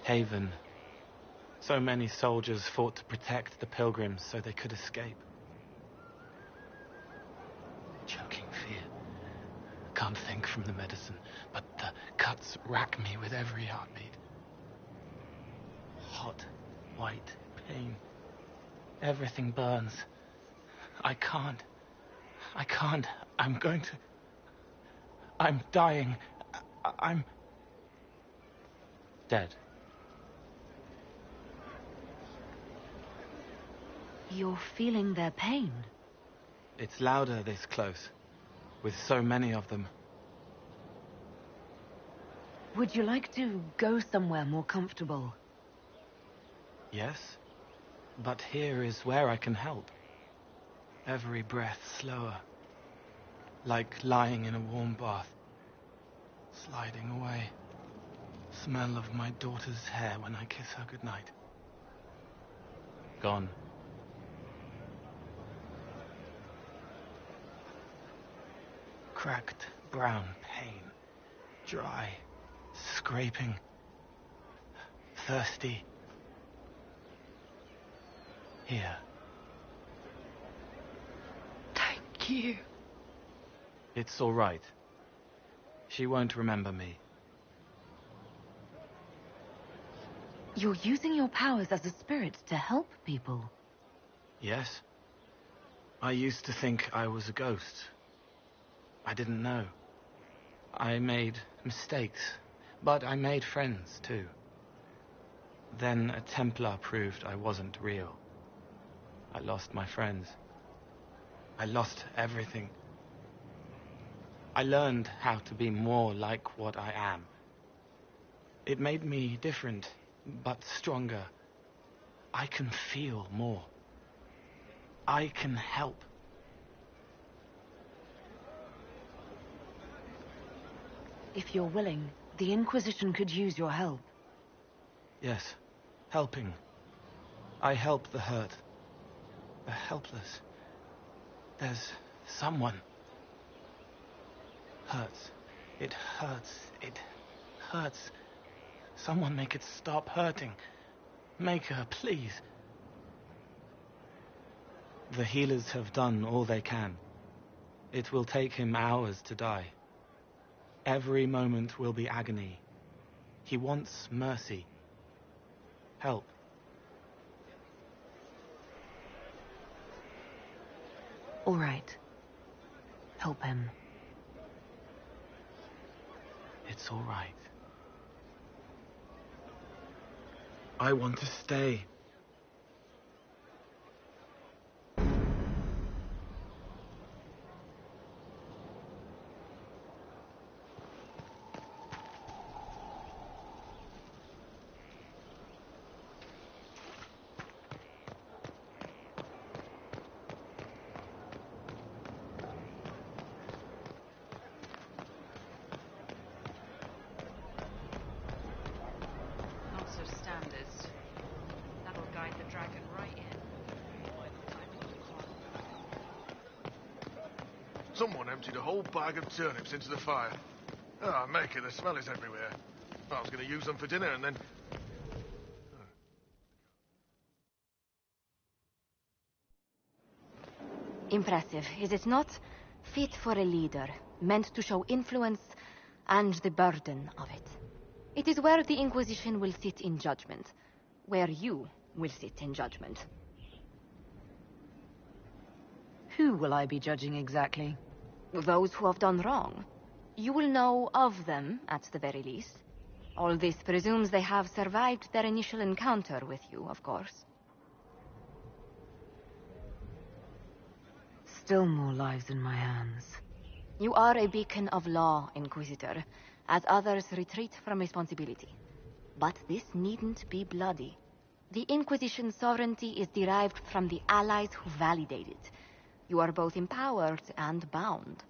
Haven. So many soldiers fought to protect the pilgrims so they could escape. Choking fear. Can't think from the medicine, but the cuts rack me with every heartbeat. Hot, white pain. Everything burns. I can't. I'm going to... I'm dying. I'm... dead. You're feeling their pain? It's louder this close, with so many of them. Would you like to go somewhere more comfortable? Yes, but here is where I can help. Every breath slower, like lying in a warm bath, sliding away. Smell of my daughter's hair when I kiss her goodnight. Gone. Cracked brown pain, dry, scraping, thirsty. Here. Thank you. It's all right. She won't remember me. You're using your powers as a spirit to help people. Yes. I used to think I was a ghost. I didn't know. I made mistakes, but I made friends too. Then a Templar proved I wasn't real. I lost my friends. I lost everything. I learned how to be more like what I am. It made me different, but stronger. I can feel more. I can help. If you're willing, the Inquisition could use your help. Yes, helping. I help the hurt, the helpless. There's someone. Hurts. It hurts. It hurts. Someone make it stop hurting. Make her, please. The healers have done all they can. It will take him hours to die. Every moment will be agony. He wants mercy. Help. All right. Help him. It's all right. I want to stay. Someone emptied a whole bag of turnips into the fire. Ah, make it, the smell is everywhere. I was going to use them for dinner and then... Impressive, is it not? Fit for a leader, meant to show influence and the burden of it. It is where the Inquisition will sit in judgment, where you will sit in judgment. Who will I be judging exactly? Those who have done wrong. You will know of them, at the very least. All this presumes they have survived their initial encounter with you, of course. Still more lives in my hands. You are a beacon of law, Inquisitor, as others retreat from responsibility. But this needn't be bloody. The Inquisition's sovereignty is derived from the allies who validate it. You are both empowered and bound.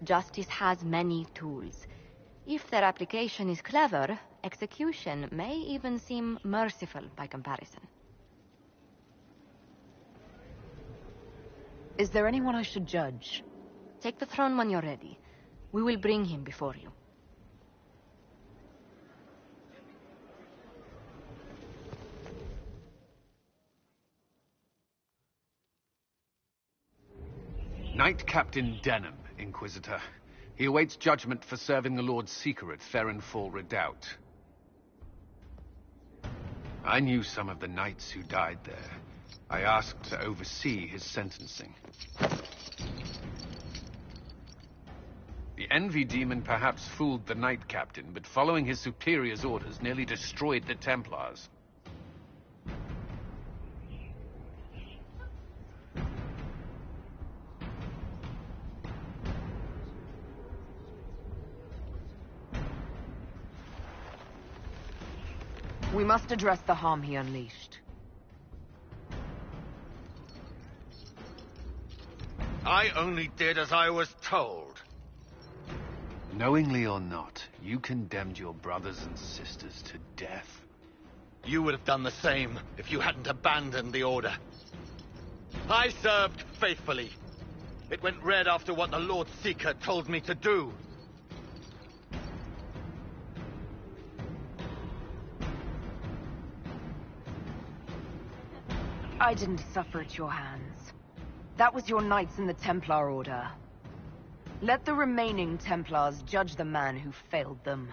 Justice has many tools. If their application is clever, execution may even seem merciful by comparison. Is there anyone I should judge? Take the throne when you're ready. We will bring him before you. Knight Captain Denham, Inquisitor. He awaits judgment for serving the Lord Seeker at Therenfall Redoubt. I knew some of the knights who died there. I asked to oversee his sentencing. The Envy Demon perhaps fooled the Knight Captain, but following his superior's orders nearly destroyed the Templars. We must address the harm he unleashed. I only did as I was told. Knowingly or not, you condemned your brothers and sisters to death. You would have done the same if you hadn't abandoned the Order. I served faithfully. It went red after what the Lord Seeker told me to do. I didn't suffer at your hands. That was your knights in the Templar Order. Let the remaining Templars judge the man who failed them.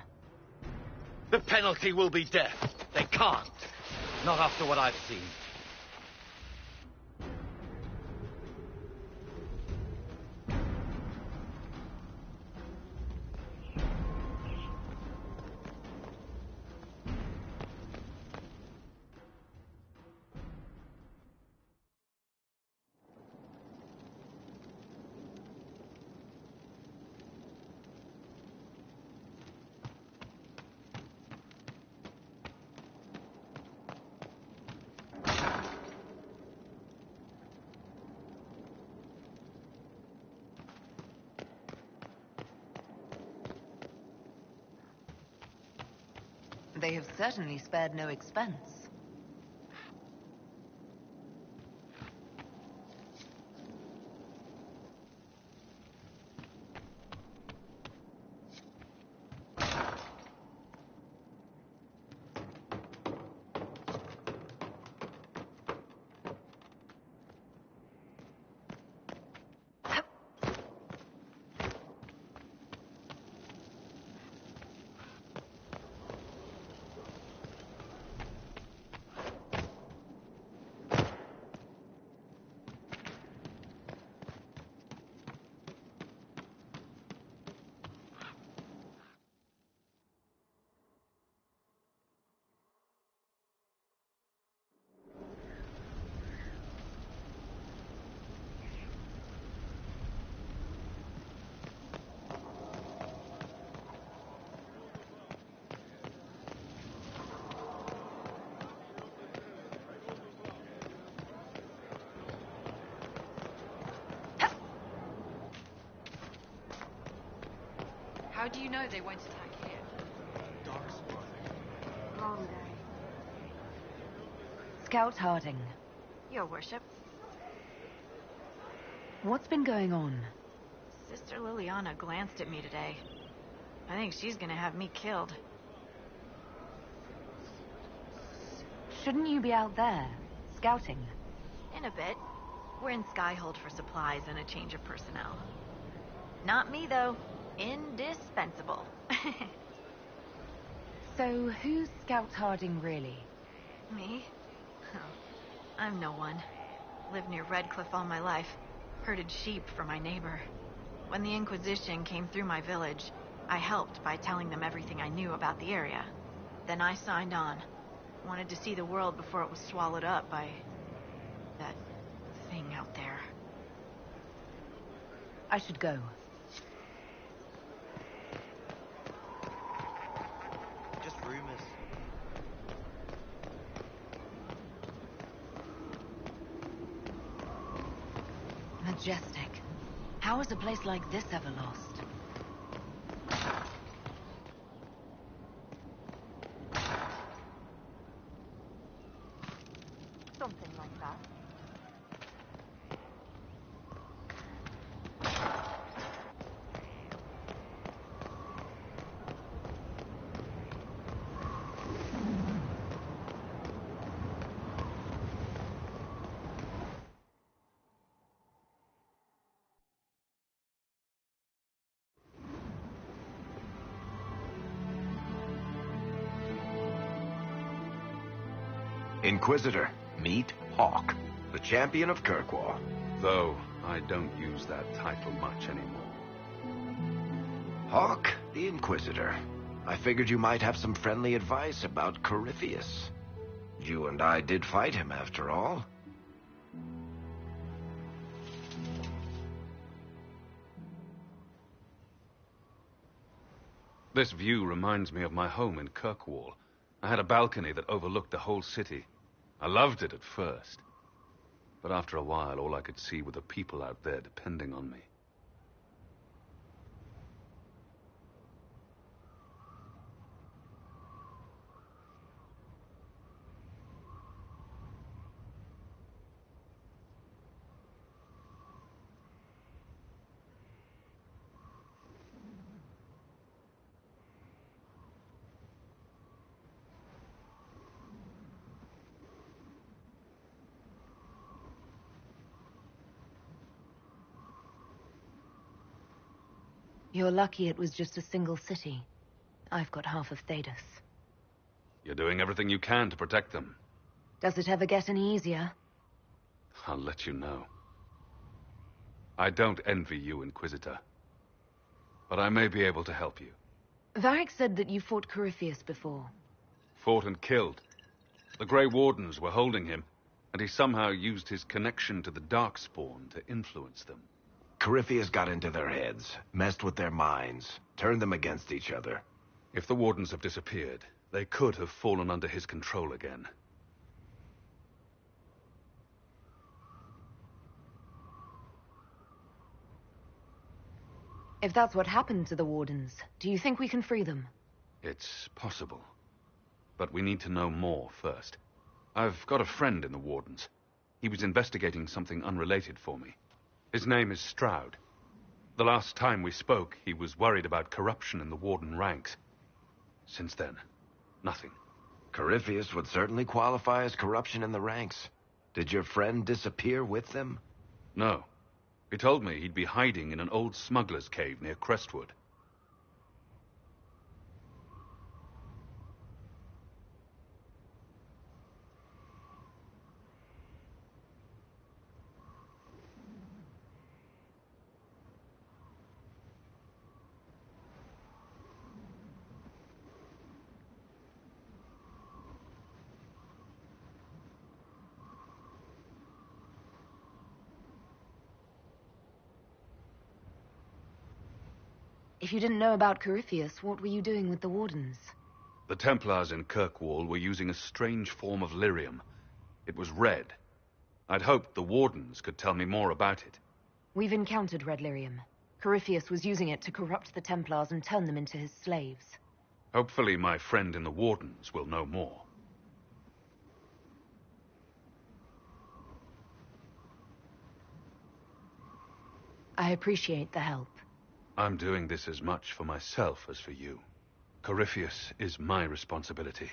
The penalty will be death. They can't. Not after what I've seen. They have certainly spared no expense. How do you know they won't attack here? Long day. Scout Harding. Your worship. What's been going on? Sister Liliana glanced at me today. I think she's gonna have me killed. Shouldn't you be out there, scouting? In a bit. We're in Skyhold for supplies and a change of personnel. Not me, though. Indispensable. So, who's Scout Harding really? Me? Oh, I'm no one. Lived near Redcliffe all my life. Herded sheep for my neighbor. When the Inquisition came through my village, I helped by telling them everything I knew about the area. Then I signed on. Wanted to see the world before it was swallowed up by that thing out there. I should go. Just rumors. Majestic. How is a place like this ever lost? Something like that. Inquisitor, meet Hawk, the champion of Kirkwall. Though I don't use that title much anymore. Hawk, the Inquisitor. I figured you might have some friendly advice about Corypheus. You and I did fight him, after all. This view reminds me of my home in Kirkwall. I had a balcony that overlooked the whole city. I loved it at first. But after a while, all I could see were the people out there depending on me. You're lucky it was just a single city. I've got half of Thedas. You're doing everything you can to protect them. Does it ever get any easier? I'll let you know. I don't envy you, Inquisitor. But I may be able to help you. Varric said that you fought Corypheus before. Fought and killed. The Grey Wardens were holding him, and he somehow used his connection to the Darkspawn to influence them. Corypheus got into their heads, messed with their minds, turned them against each other. If the Wardens have disappeared, they could have fallen under his control again. If that's what happened to the Wardens, do you think we can free them? It's possible. But we need to know more first. I've got a friend in the Wardens. He was investigating something unrelated for me. His name is Stroud. The last time we spoke, he was worried about corruption in the Warden ranks. Since then, nothing. Corypheus would certainly qualify as corruption in the ranks. Did your friend disappear with them? No. He told me he'd be hiding in an old smuggler's cave near Crestwood. If you didn't know about Corypheus, what were you doing with the Wardens? The Templars in Kirkwall were using a strange form of lyrium. It was red. I'd hoped the Wardens could tell me more about it. We've encountered red lyrium. Corypheus was using it to corrupt the Templars and turn them into his slaves. Hopefully my friend in the Wardens will know more. I appreciate the help. I'm doing this as much for myself as for you. Corypheus is my responsibility.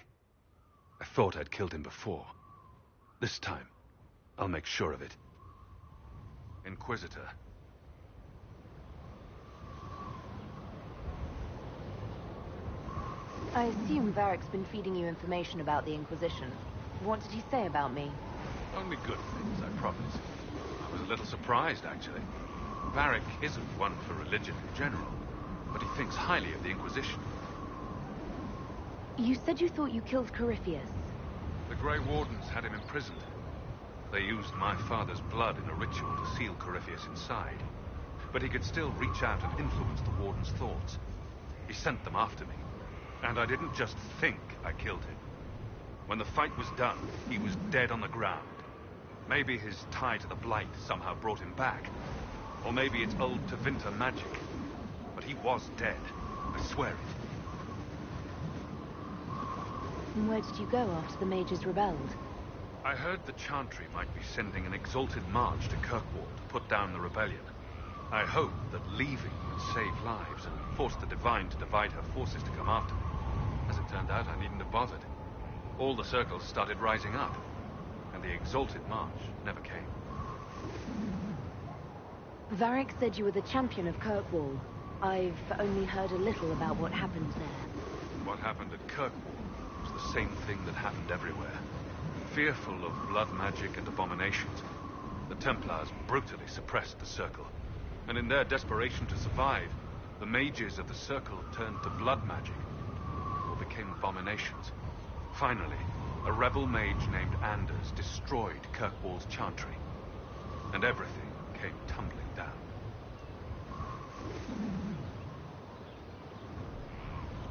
I thought I'd killed him before. This time, I'll make sure of it. Inquisitor. I assume Varric's been feeding you information about the Inquisition. What did he say about me? Only good things, I promise. I was a little surprised, actually. Varric isn't one for religion in general, but he thinks highly of the Inquisition. You said you thought you killed Corypheus. The Grey Wardens had him imprisoned. They used my father's blood in a ritual to seal Corypheus inside. But he could still reach out and influence the Warden's thoughts. He sent them after me. And I didn't just think I killed him. When the fight was done, he was dead on the ground. Maybe his tie to the Blight somehow brought him back. Or maybe it's old Tevinter magic. But he was dead. I swear it. And where did you go after the mages rebelled? I heard the Chantry might be sending an exalted march to Kirkwall to put down the rebellion. I hoped that leaving would save lives and force the Divine to divide her forces to come after me. As it turned out, I needn't have bothered. All the circles started rising up, and the exalted march never came. Varric said you were the champion of Kirkwall. I've only heard a little about what happened there. What happened at Kirkwall was the same thing that happened everywhere. Fearful of blood magic and abominations, the Templars brutally suppressed the Circle. And in their desperation to survive, the mages of the Circle turned to blood magic, or became abominations. Finally, a rebel mage named Anders destroyed Kirkwall's Chantry, and everything came tumbling down.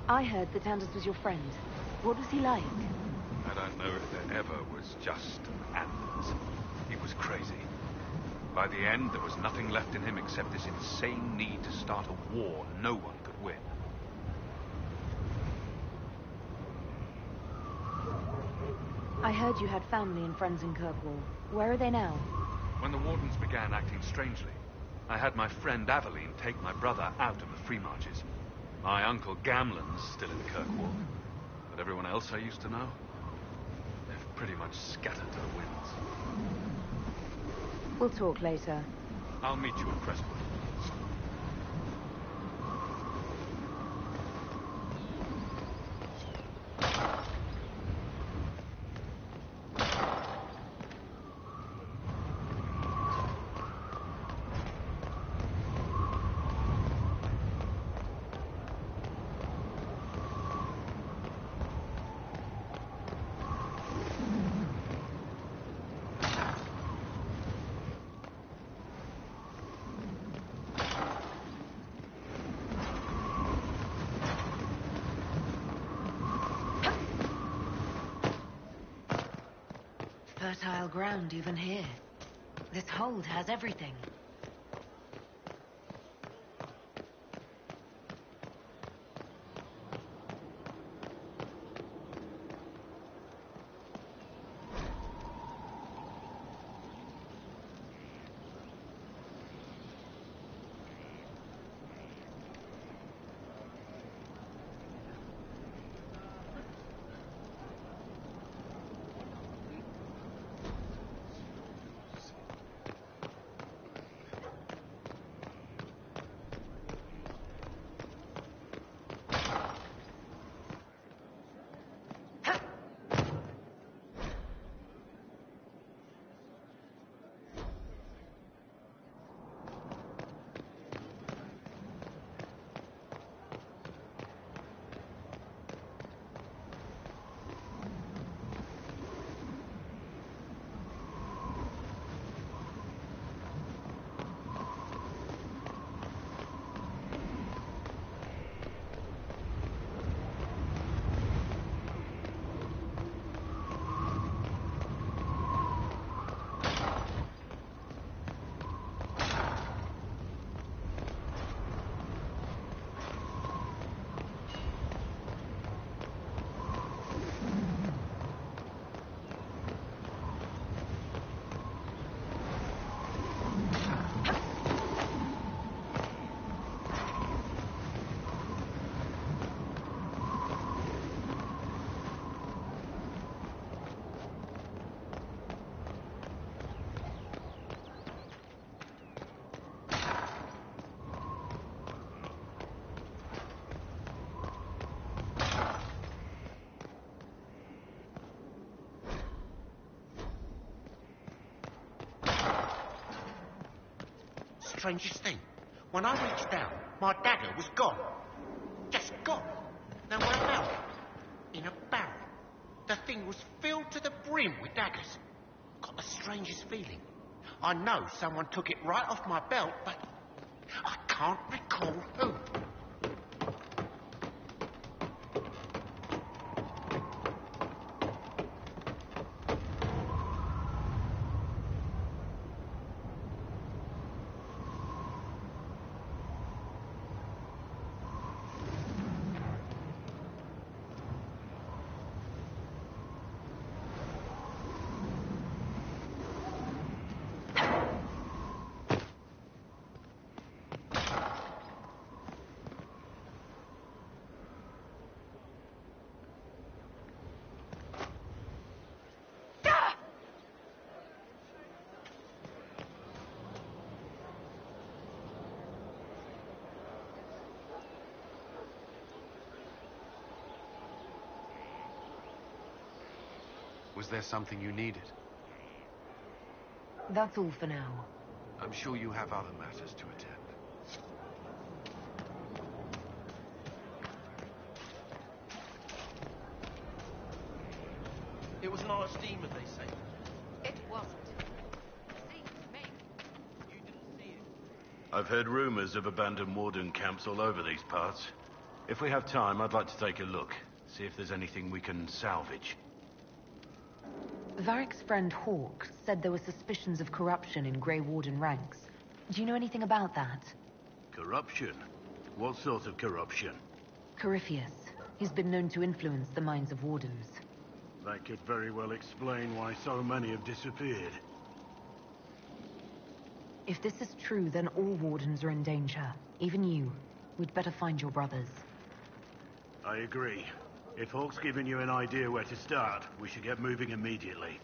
I heard that Anders was your friend. What was he like? I don't know if there ever was just an Anders. He was crazy. By the end, there was nothing left in him except this insane need to start a war no one could win. I heard you had family and friends in Kirkwall. Where are they now? When the Wardens began acting strangely, I had my friend Aveline take my brother out of the Free Marches. My uncle Gamlen's still in Kirkwall, but everyone else I used to know, they've pretty much scattered to the winds. We'll talk later. I'll meet you at Crestwood. fertile ground even here. This hold has everything. Strangest thing, when I reached down, my dagger was gone. Just gone. Now what about it? In a barrel. The thing was filled to the brim with daggers. Got the strangest feeling. I know someone took it right off my belt, but I can't recall who. Was there something you needed? That's all for now. I'm sure you have other matters to attend. It was an archdemon, they say. It wasn't. I've heard rumors of abandoned warden camps all over these parts. If we have time, I'd like to take a look. See if there's anything we can salvage. Varric's friend Hawk said there were suspicions of corruption in Grey Warden ranks. Do you know anything about that? Corruption? What sort of corruption? Corypheus. He's been known to influence the minds of wardens. That could very well explain why so many have disappeared. If this is true, then all wardens are in danger. Even you. We'd better find your brothers. I agree. If Hawk's given you an idea where to start, we should get moving immediately.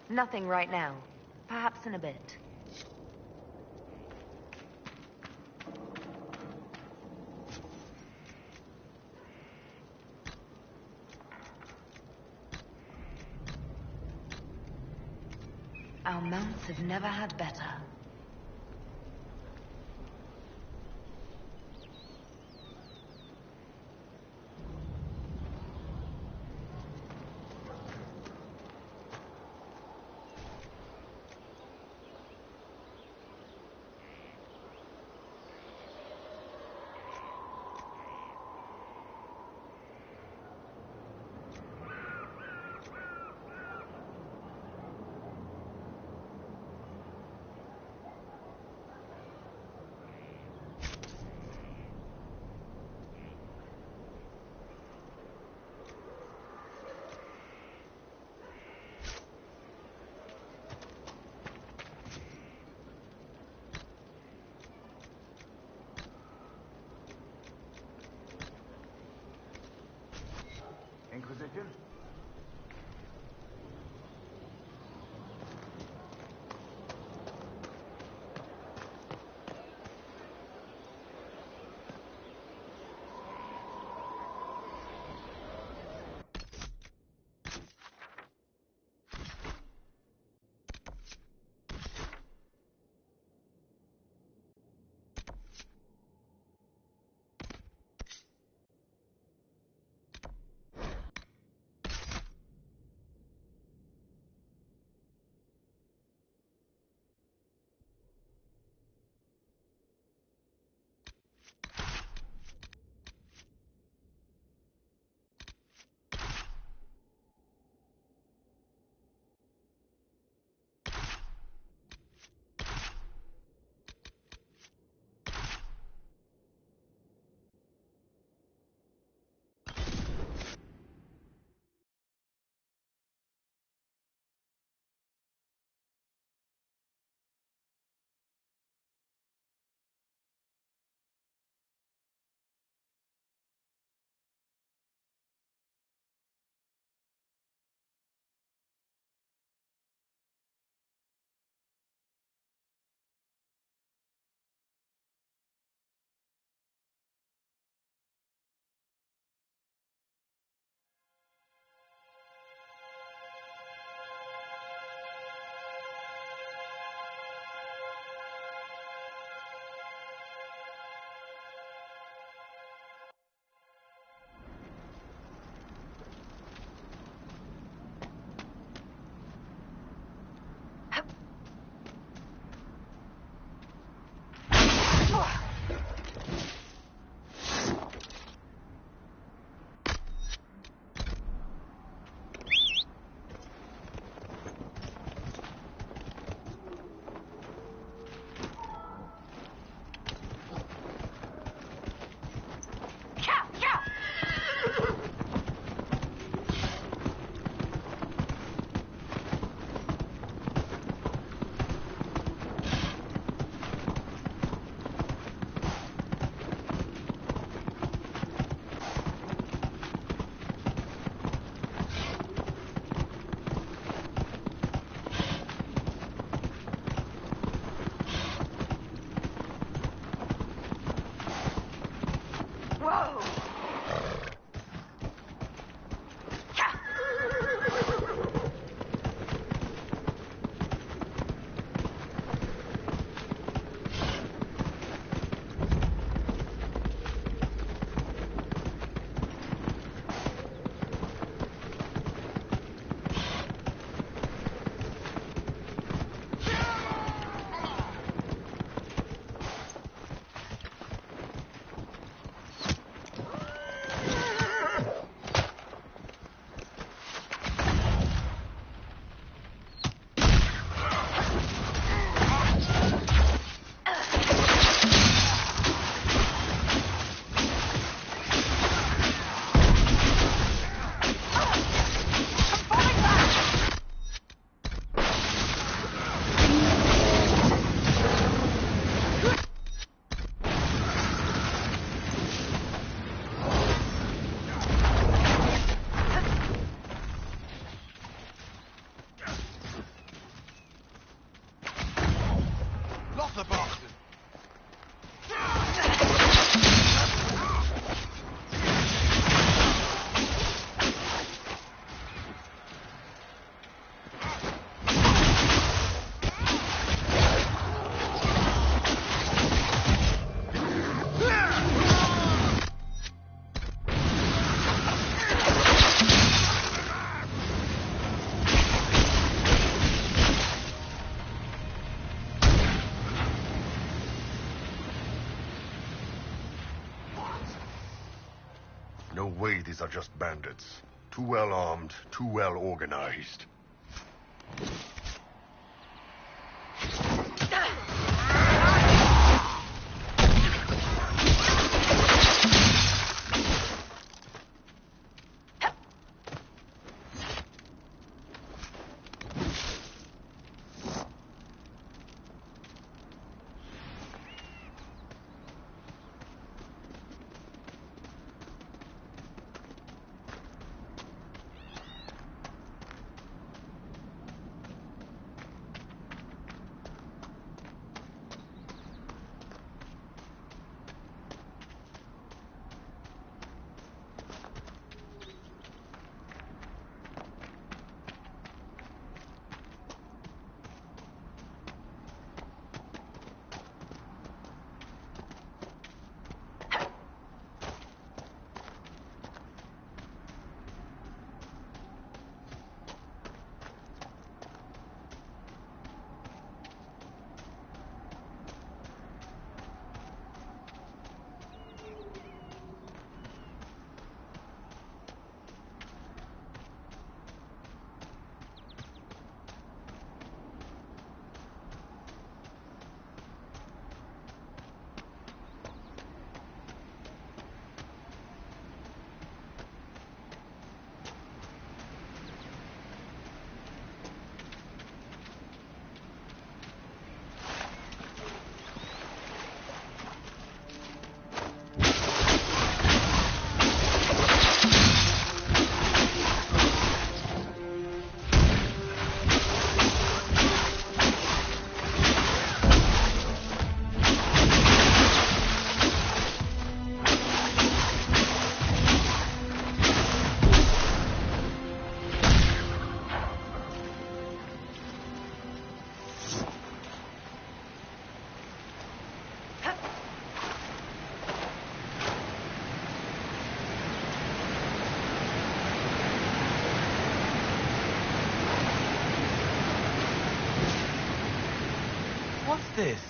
Nothing right now. Perhaps in a bit. Our mounts have never had better. Inquisition? No way these are just bandits. Too well armed, too well organized. this?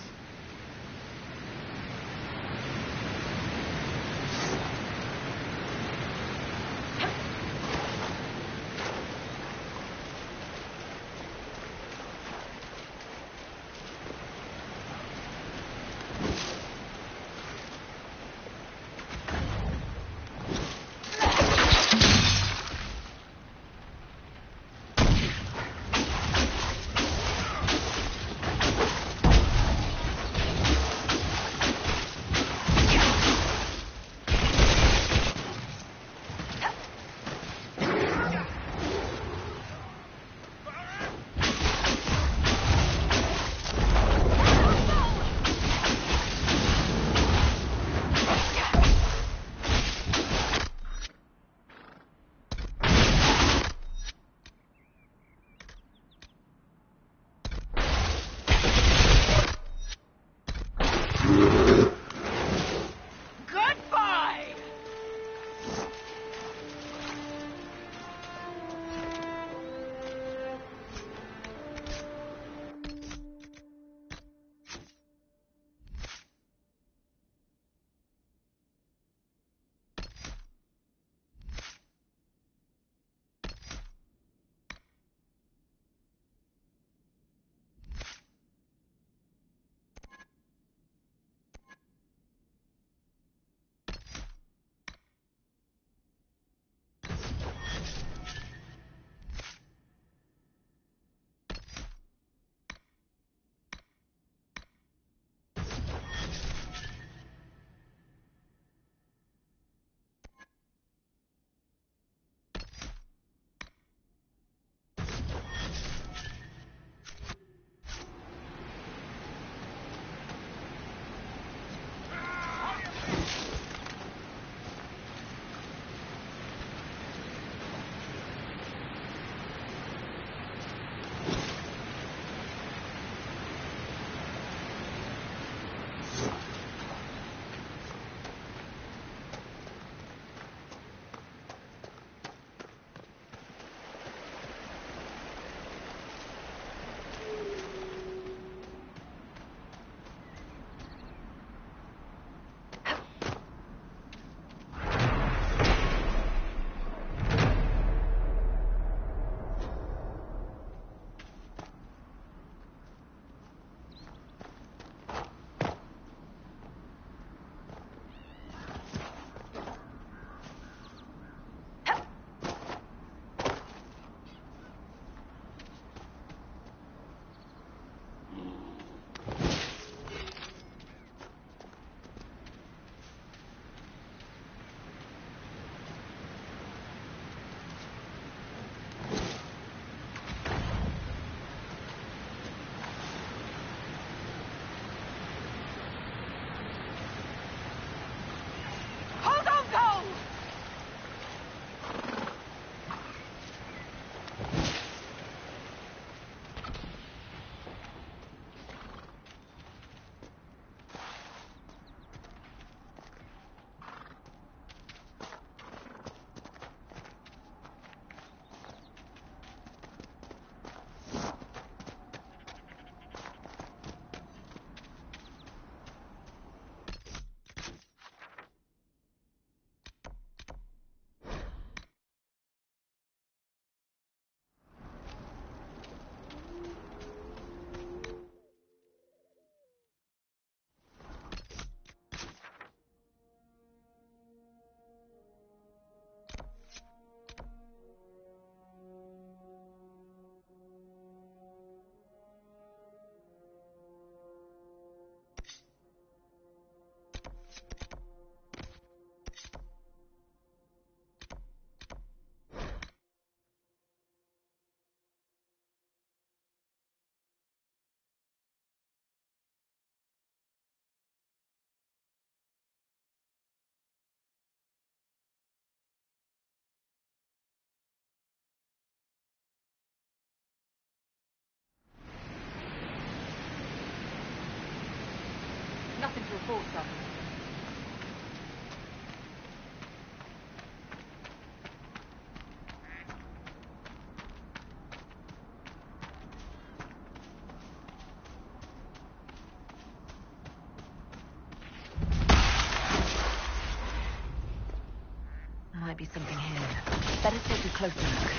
Nothing to report, sir. something here. Better take a closer look.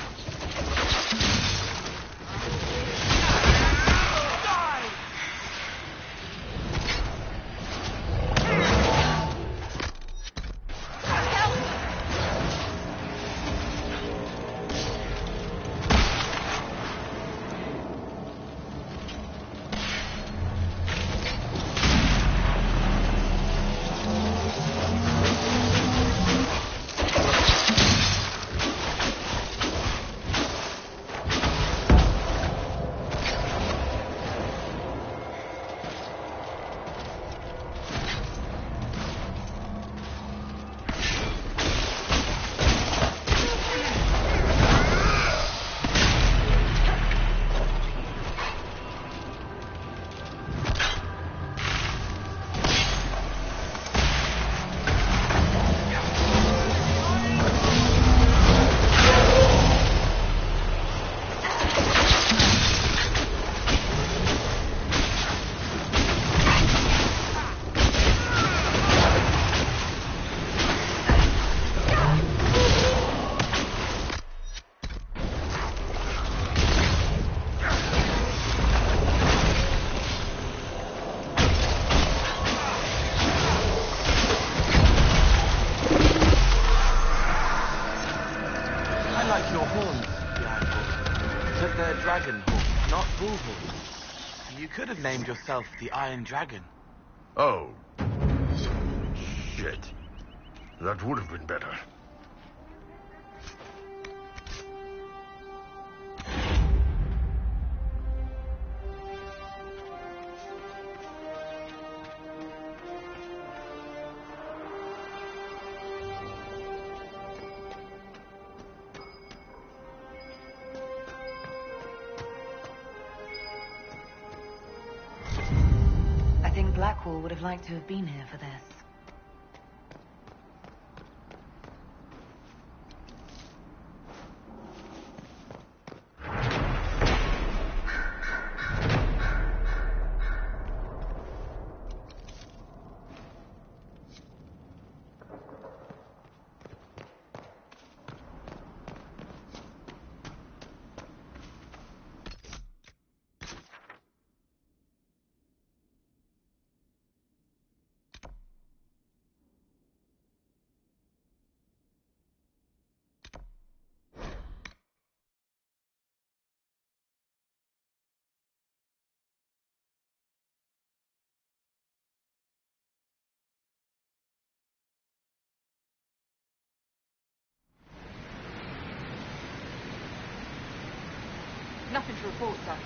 Dragon horns, not bull horns. You could have named yourself the Iron Dragon. Oh. Shit. That would have been better. I think Blackwall would have liked to have been here for this. Nothing to report, sir.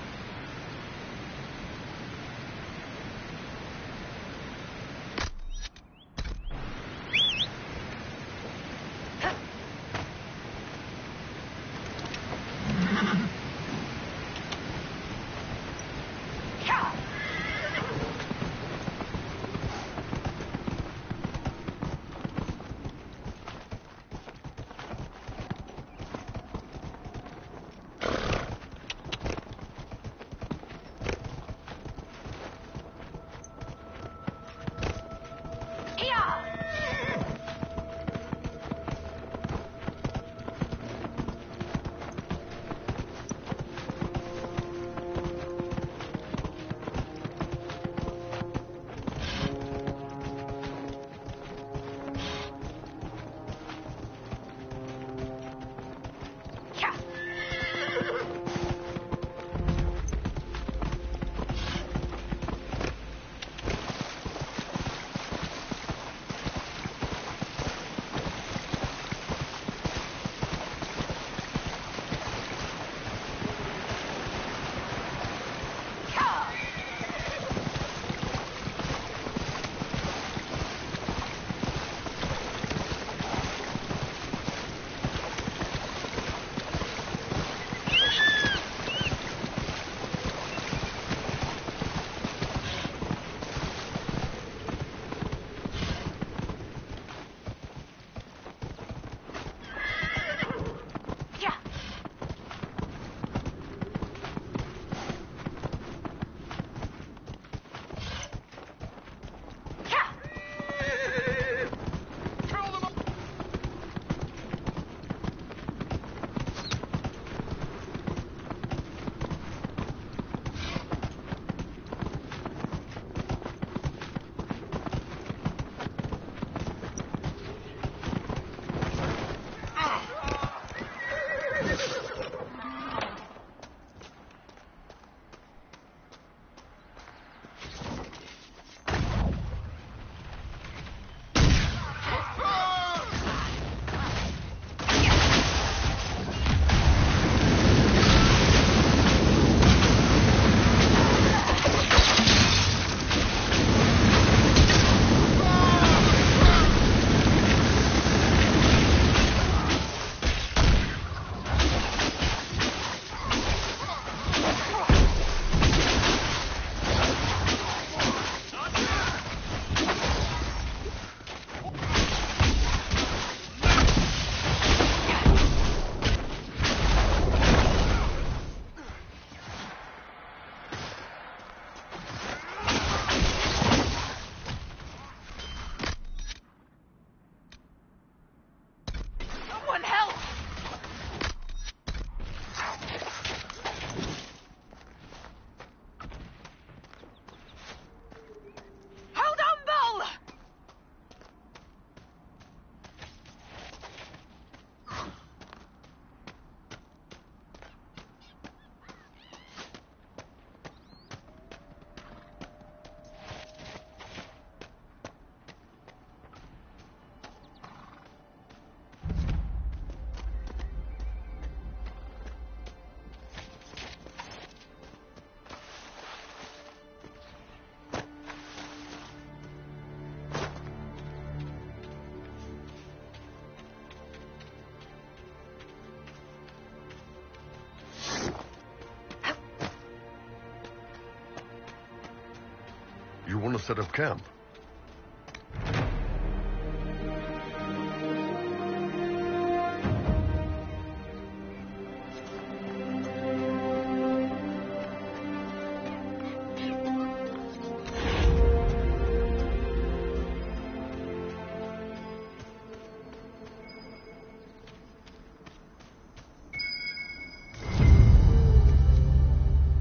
set up camp.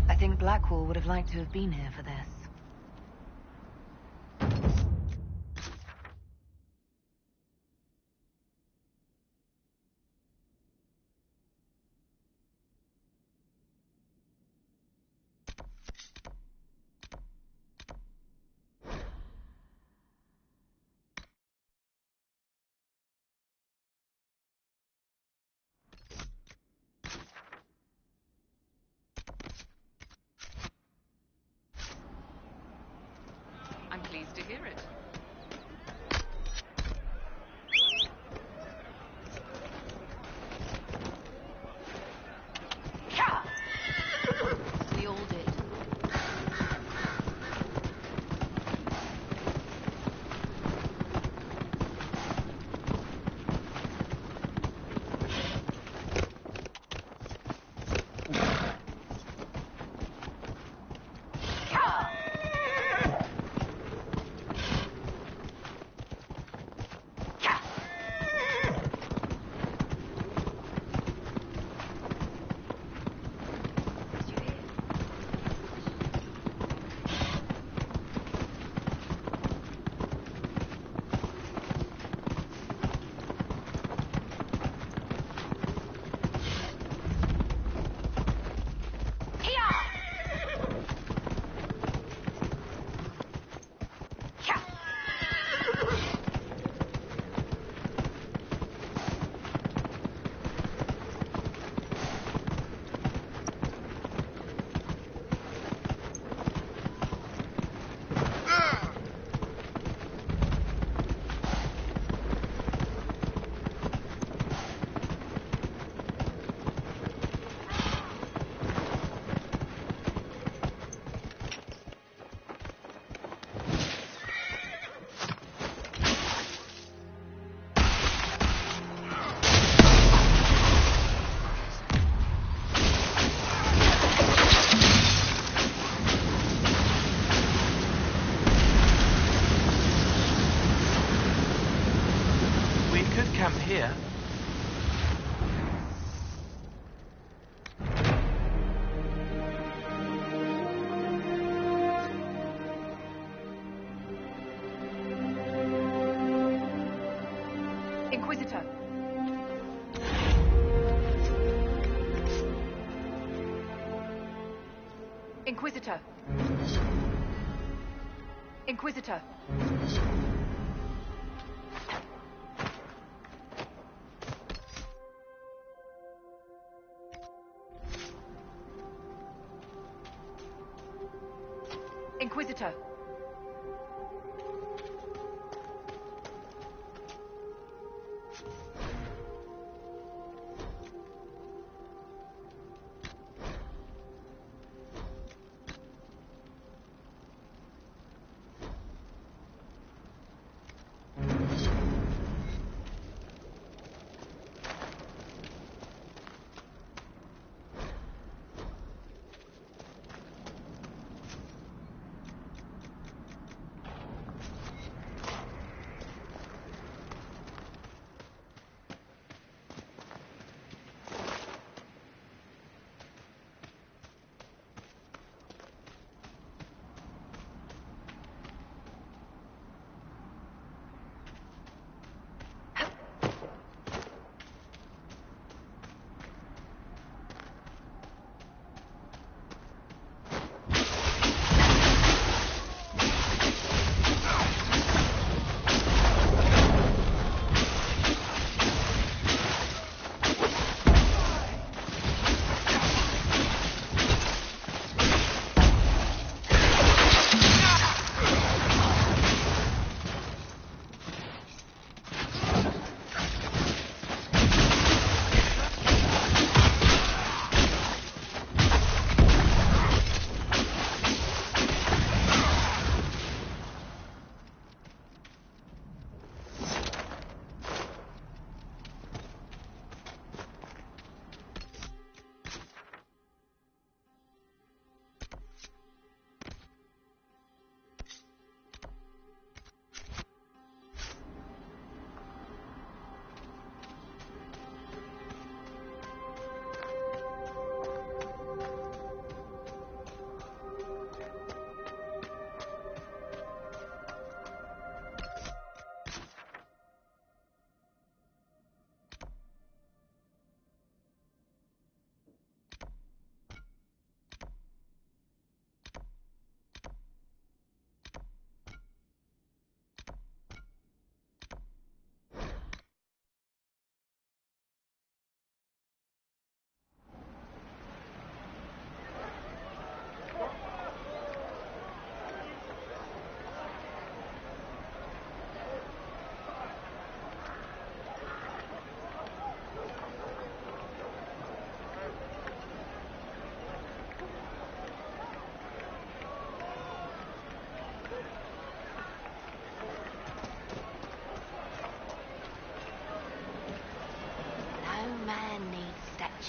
I think Blackwall would have liked to have been here for this. I'm pleased to hear it. We all did. Camp here. Inquisitor. Inquisitor. Inquisitor. Inquisitor.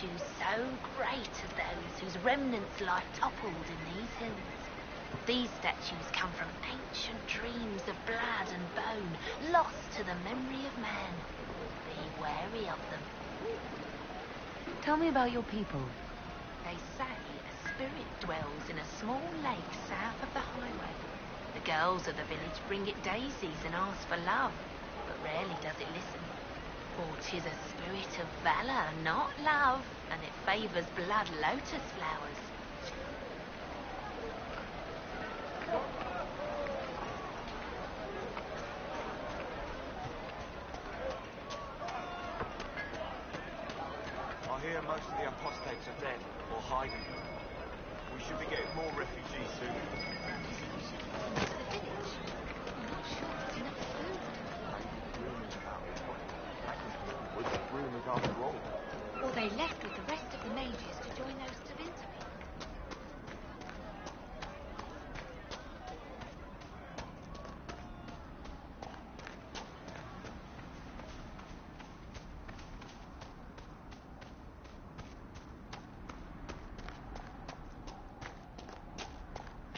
statues so great as those whose remnants lie toppled in these hills. These statues come from ancient dreams of blood and bone, lost to the memory of man. Be wary of them. Tell me about your people. They say a spirit dwells in a small lake south of the highway. The girls of the village bring it daisies and ask for love, but rarely does it listen. For 'tis a spirit of valor, not love, and it favors blood lotus flowers. I hear most of the apostates are dead or hiding. We should be getting more refugees soon. Rumours about it. That was rumours after all. Or they left with the rest of the mages to join those to Vinterby.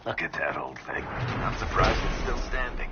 Look at that old thing. I'm surprised it's still standing.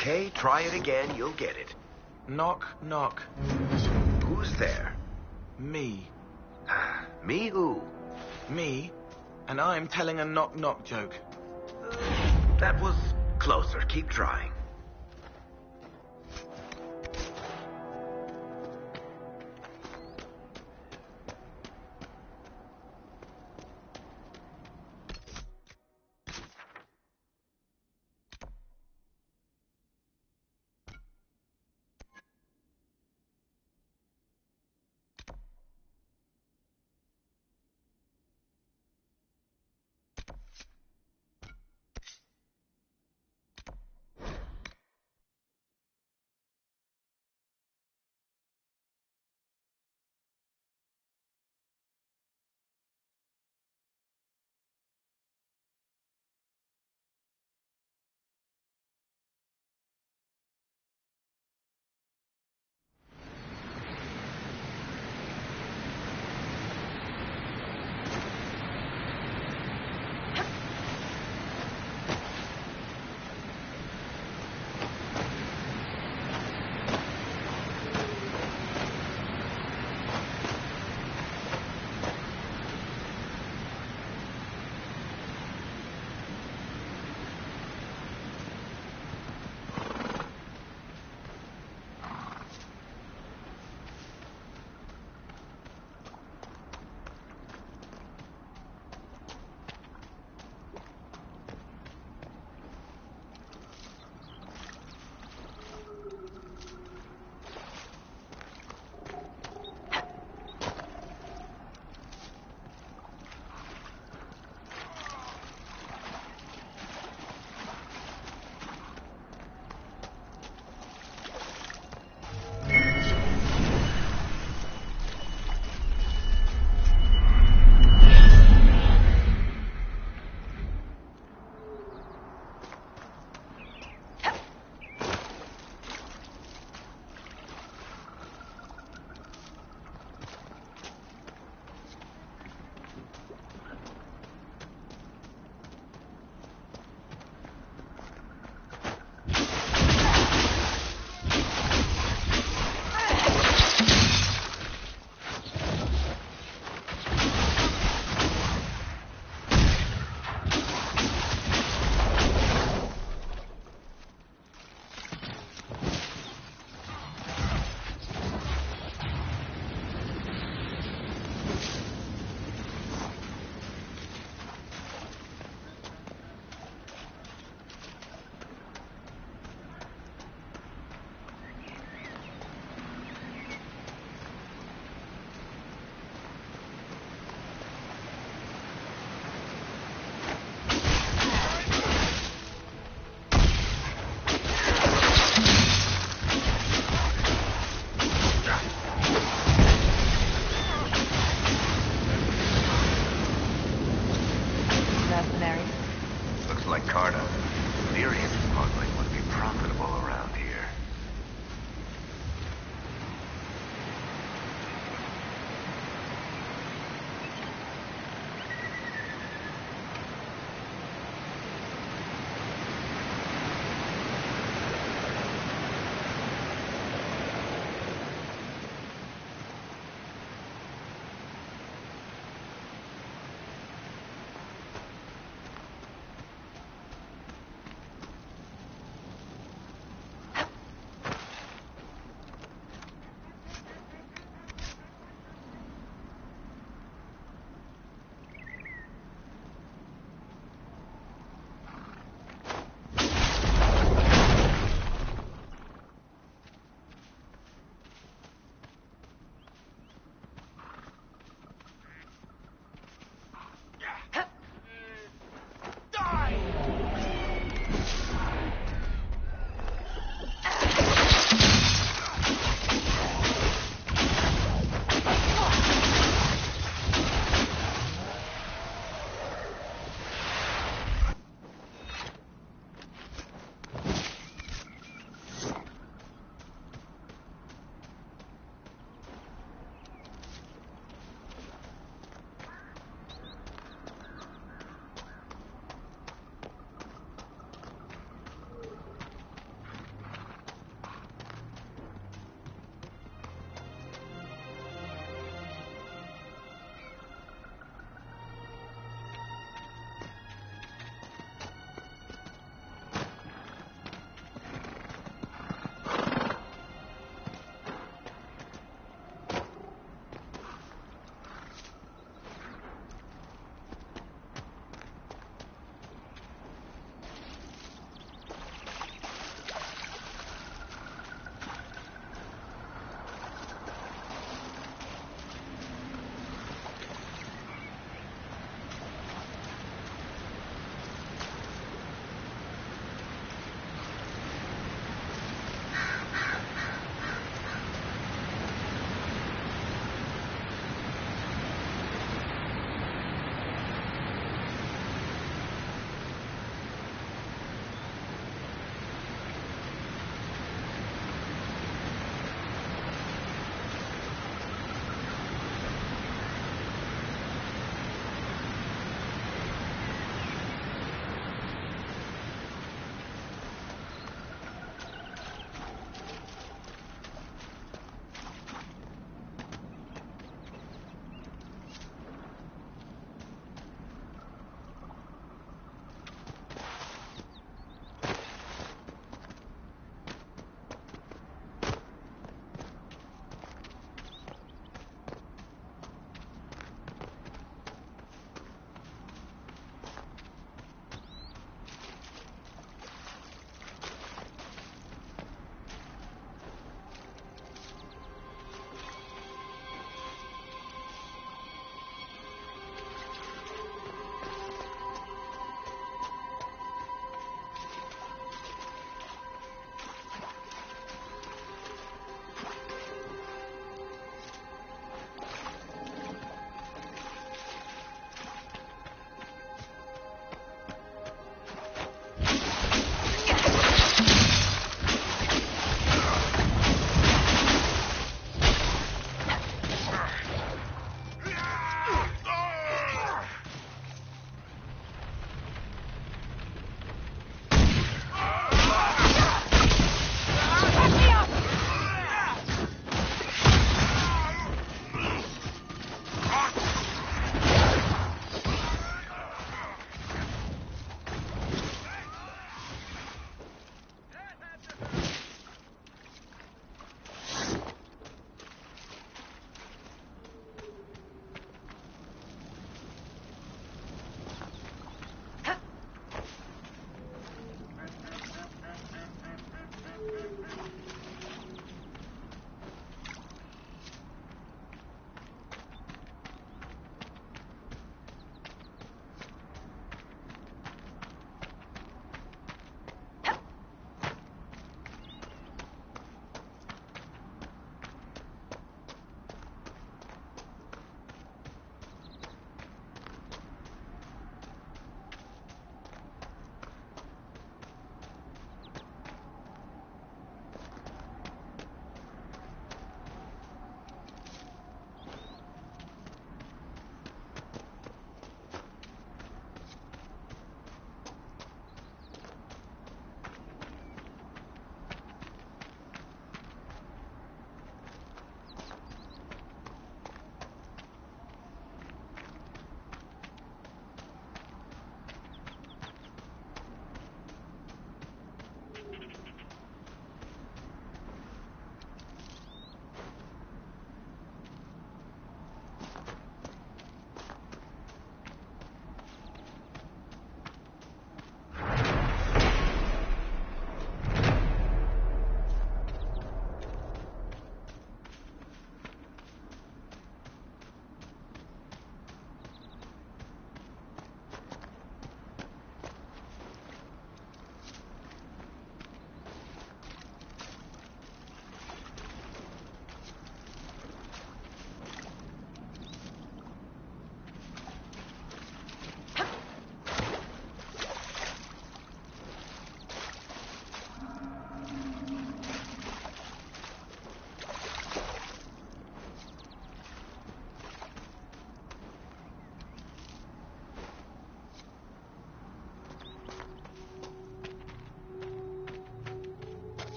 Okay, try it again, you'll get it. Knock, knock. Who's there? Me. Me who? Me, and I'm telling a knock-knock joke. That was closer. Keep trying.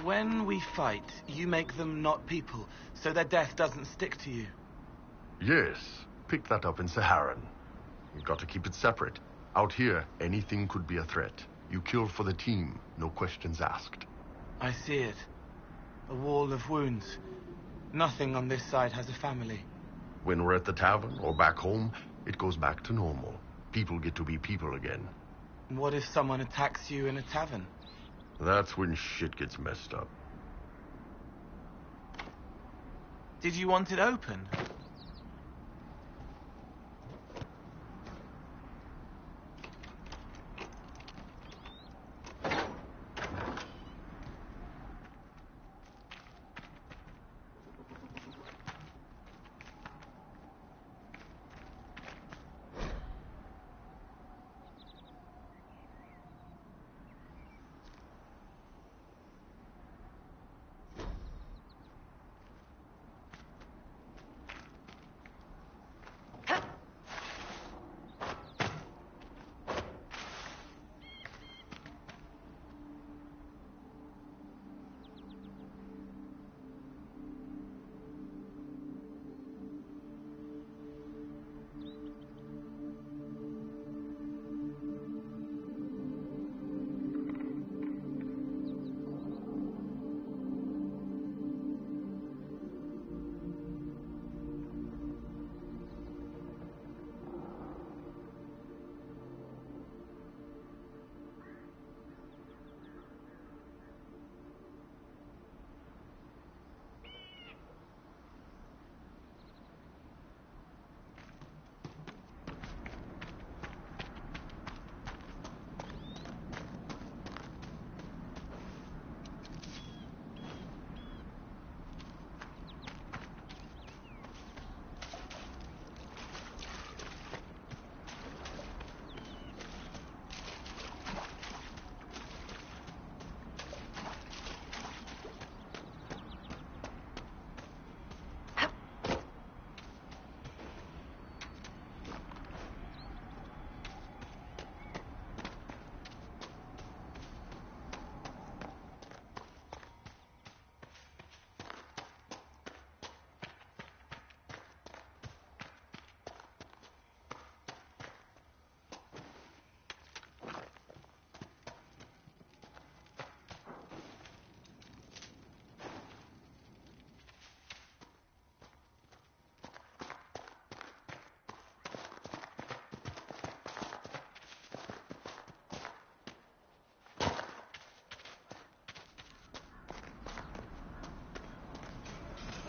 When we fight, you make them not people, so their death doesn't stick to you. Yes. Pick that up in Saharan. You got to keep it separate. Out here, anything could be a threat. You kill for the team, no questions asked. I see it. A wall of wounds. Nothing on this side has a family. When we're at the tavern or back home, it goes back to normal. People get to be people again. What if someone attacks you in a tavern? That's when shit gets messed up. Did you want it open?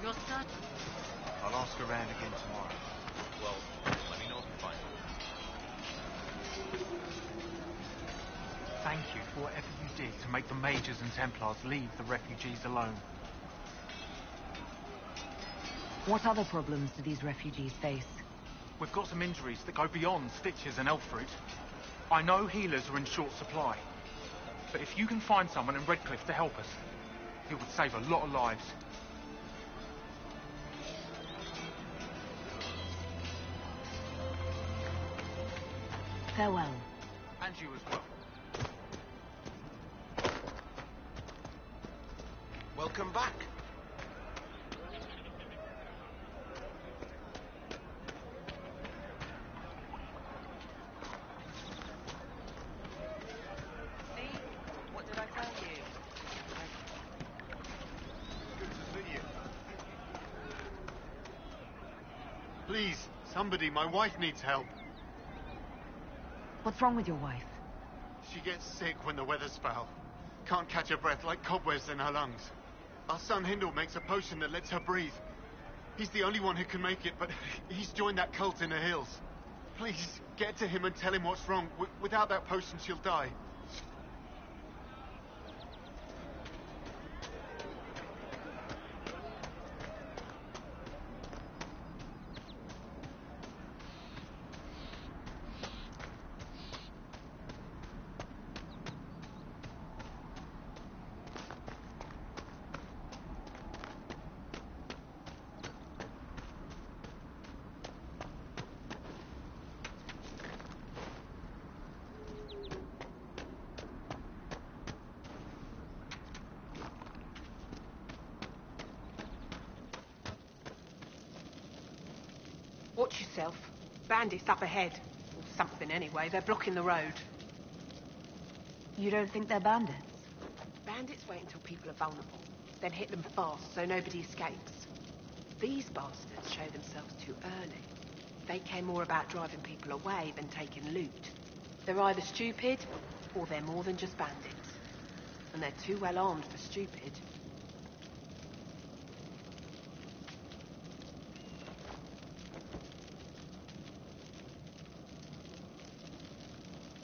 You're certain? I'll ask around again tomorrow. Well, let me know if you find it. Thank you for whatever you did to make the Mages and Templars leave the refugees alone. What other problems do these refugees face? We've got some injuries that go beyond stitches and elf fruit. I know healers are in short supply. But if you can find someone in Redcliffe to help us, it would save a lot of lives. Farewell. And you as well. Welcome back. See? What did I tell you? Good to see you. Please, somebody, my wife needs help. What's wrong with your wife? She gets sick when the weather's foul. Can't catch her breath like cobwebs in her lungs. Our son Hindle makes a potion that lets her breathe. He's the only one who can make it, but he's joined that cult in the hills. Please, get to him and tell him what's wrong. Without that potion, she'll die. Watch yourself. Bandits up ahead. Or something anyway. They're blocking the road. You don't think they're bandits? Bandits wait until people are vulnerable, then hit them fast so nobody escapes. These bastards show themselves too early. They care more about driving people away than taking loot. They're either stupid, or they're more than just bandits. And they're too well armed for stupid.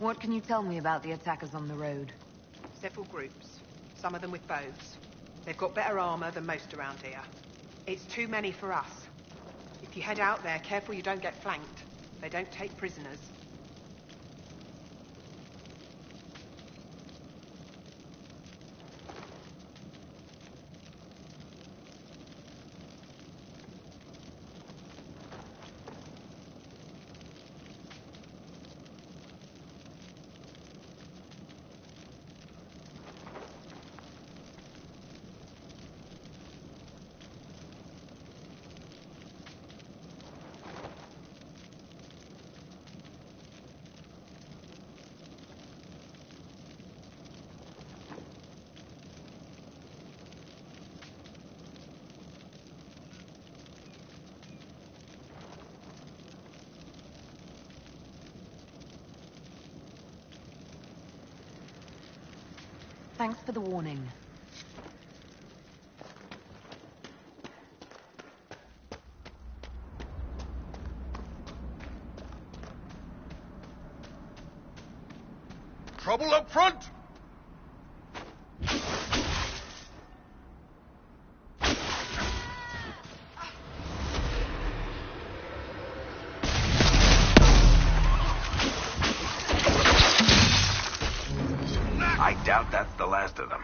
What can you tell me about the attackers on the road? Several groups, some of them with bows. They've got better armor than most around here. It's too many for us. If you head out there, careful you don't get flanked. They don't take prisoners. Thanks for the warning. Trouble up front! I doubt that's the last of them.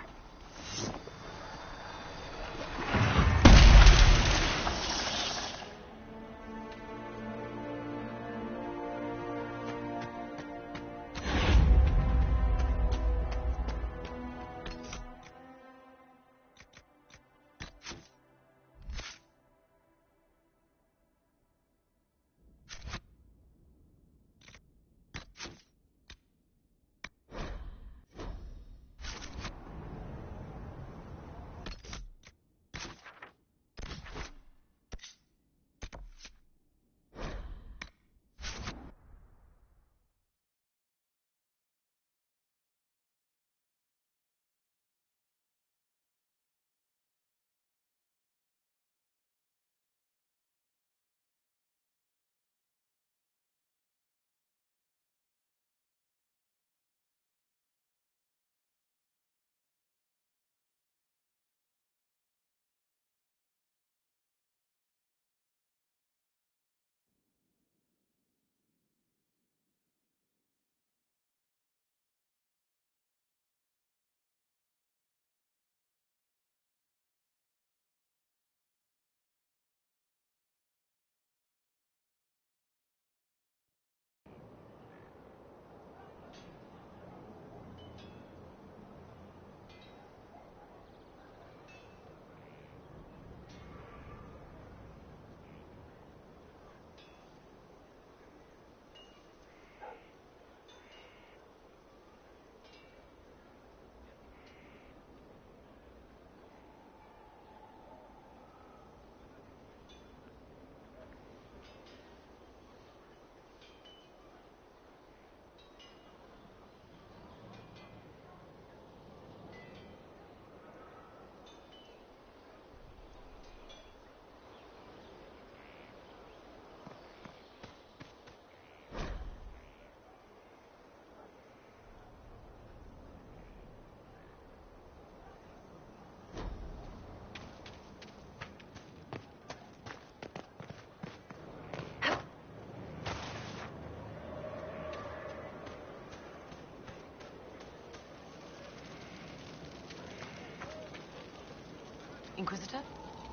Inquisitor,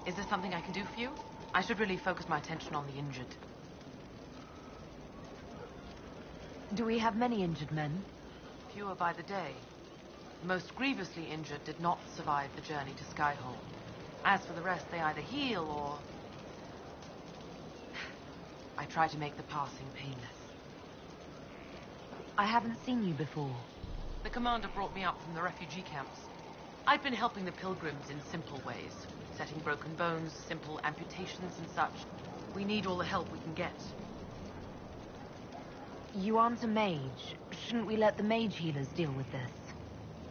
is there something I can do for you? I should really focus my attention on the injured. Do we have many injured men? Fewer by the day. The most grievously injured did not survive the journey to Skyhold. As for the rest, they either heal or... I try to make the passing painless. I haven't seen you before. The commander brought me up from the refugee camps. I've been helping the pilgrims in simple ways. Setting broken bones, simple amputations and such. We need all the help we can get. You aren't a mage. Shouldn't we let the mage healers deal with this?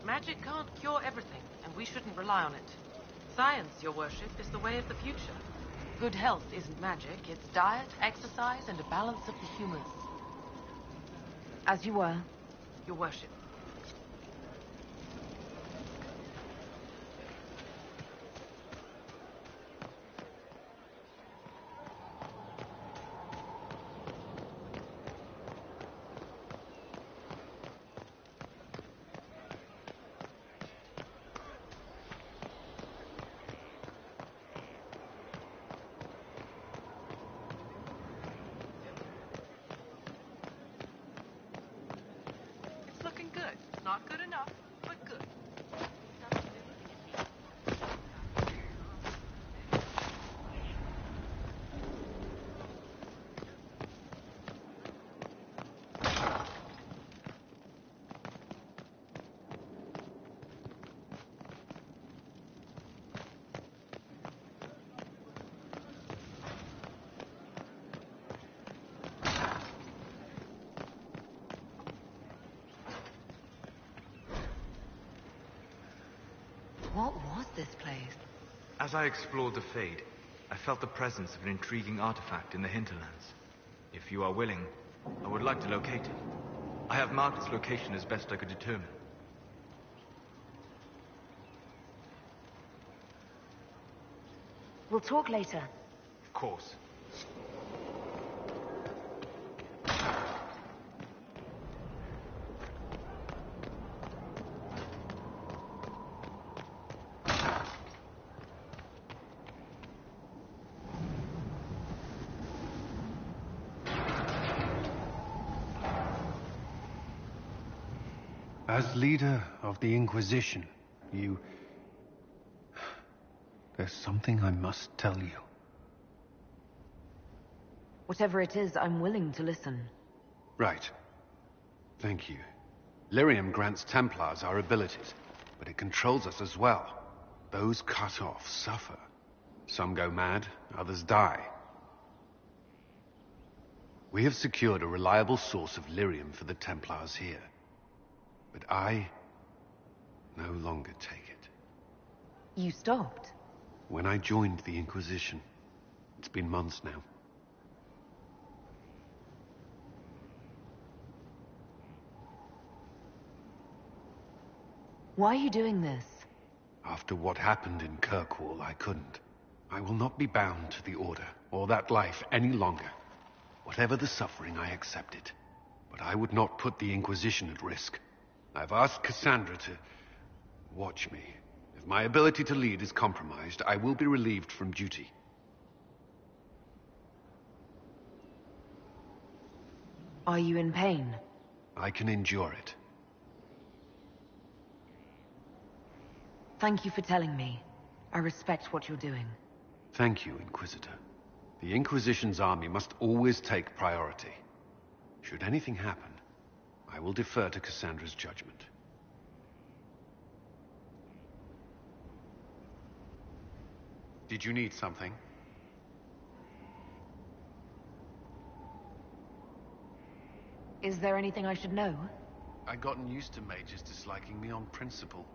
Magic can't cure everything, and we shouldn't rely on it. Science, your worship, is the way of the future. Good health isn't magic, it's diet, exercise, and a balance of the humors. As you were. Your worship. Looking good. Not good enough, but good. What was this place? As I explored the Fade, I felt the presence of an intriguing artifact in the hinterlands. If you are willing, I would like to locate it. I have marked its location as best I could determine. We'll talk later. Of course. As leader of the Inquisition, there's something I must tell you. Whatever it is, I'm willing to listen. Right. Thank you. Lyrium grants Templars our abilities, but it controls us as well. Those cut off suffer. Some go mad, others die. We have secured a reliable source of Lyrium for the Templars here. But I no longer take it. You stopped? When I joined the Inquisition. It's been months now. Why are you doing this? After what happened in Kirkwall, I couldn't. I will not be bound to the Order, or that life any longer. Whatever the suffering, I accept it. But I would not put the Inquisition at risk. I've asked Cassandra to watch me. If my ability to lead is compromised, I will be relieved from duty. Are you in pain? I can endure it. Thank you for telling me. I respect what you're doing. Thank you, Inquisitor. The Inquisition's army must always take priority. Should anything happen, I will defer to Cassandra's judgment. Did you need something? Is there anything I should know? I'd gotten used to mages disliking me on principle.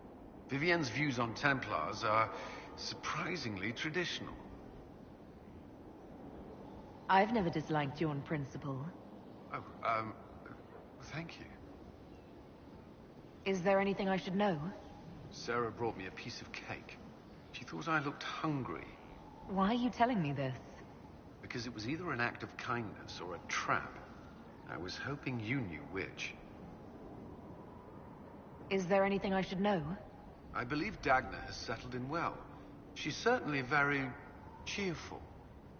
Vivienne's views on Templars are surprisingly traditional. I've never disliked you on principle. Oh, thank you. Is there anything I should know? Sarah brought me a piece of cake. She thought I looked hungry. Why are you telling me this? Because it was either an act of kindness or a trap. I was hoping you knew which. Is there anything I should know? I believe Dagna has settled in well. She's certainly very cheerful.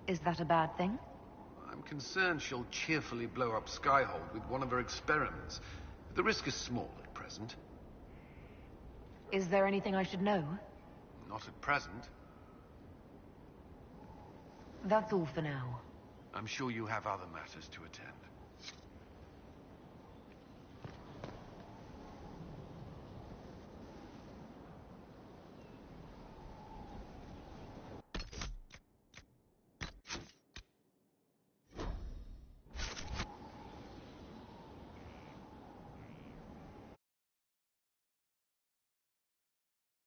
Is that a bad thing? I'm concerned she'll cheerfully blow up Skyhold with one of her experiments. The risk is small at present. Is there anything I should know? Not at present. That's all for now. I'm sure you have other matters to attend.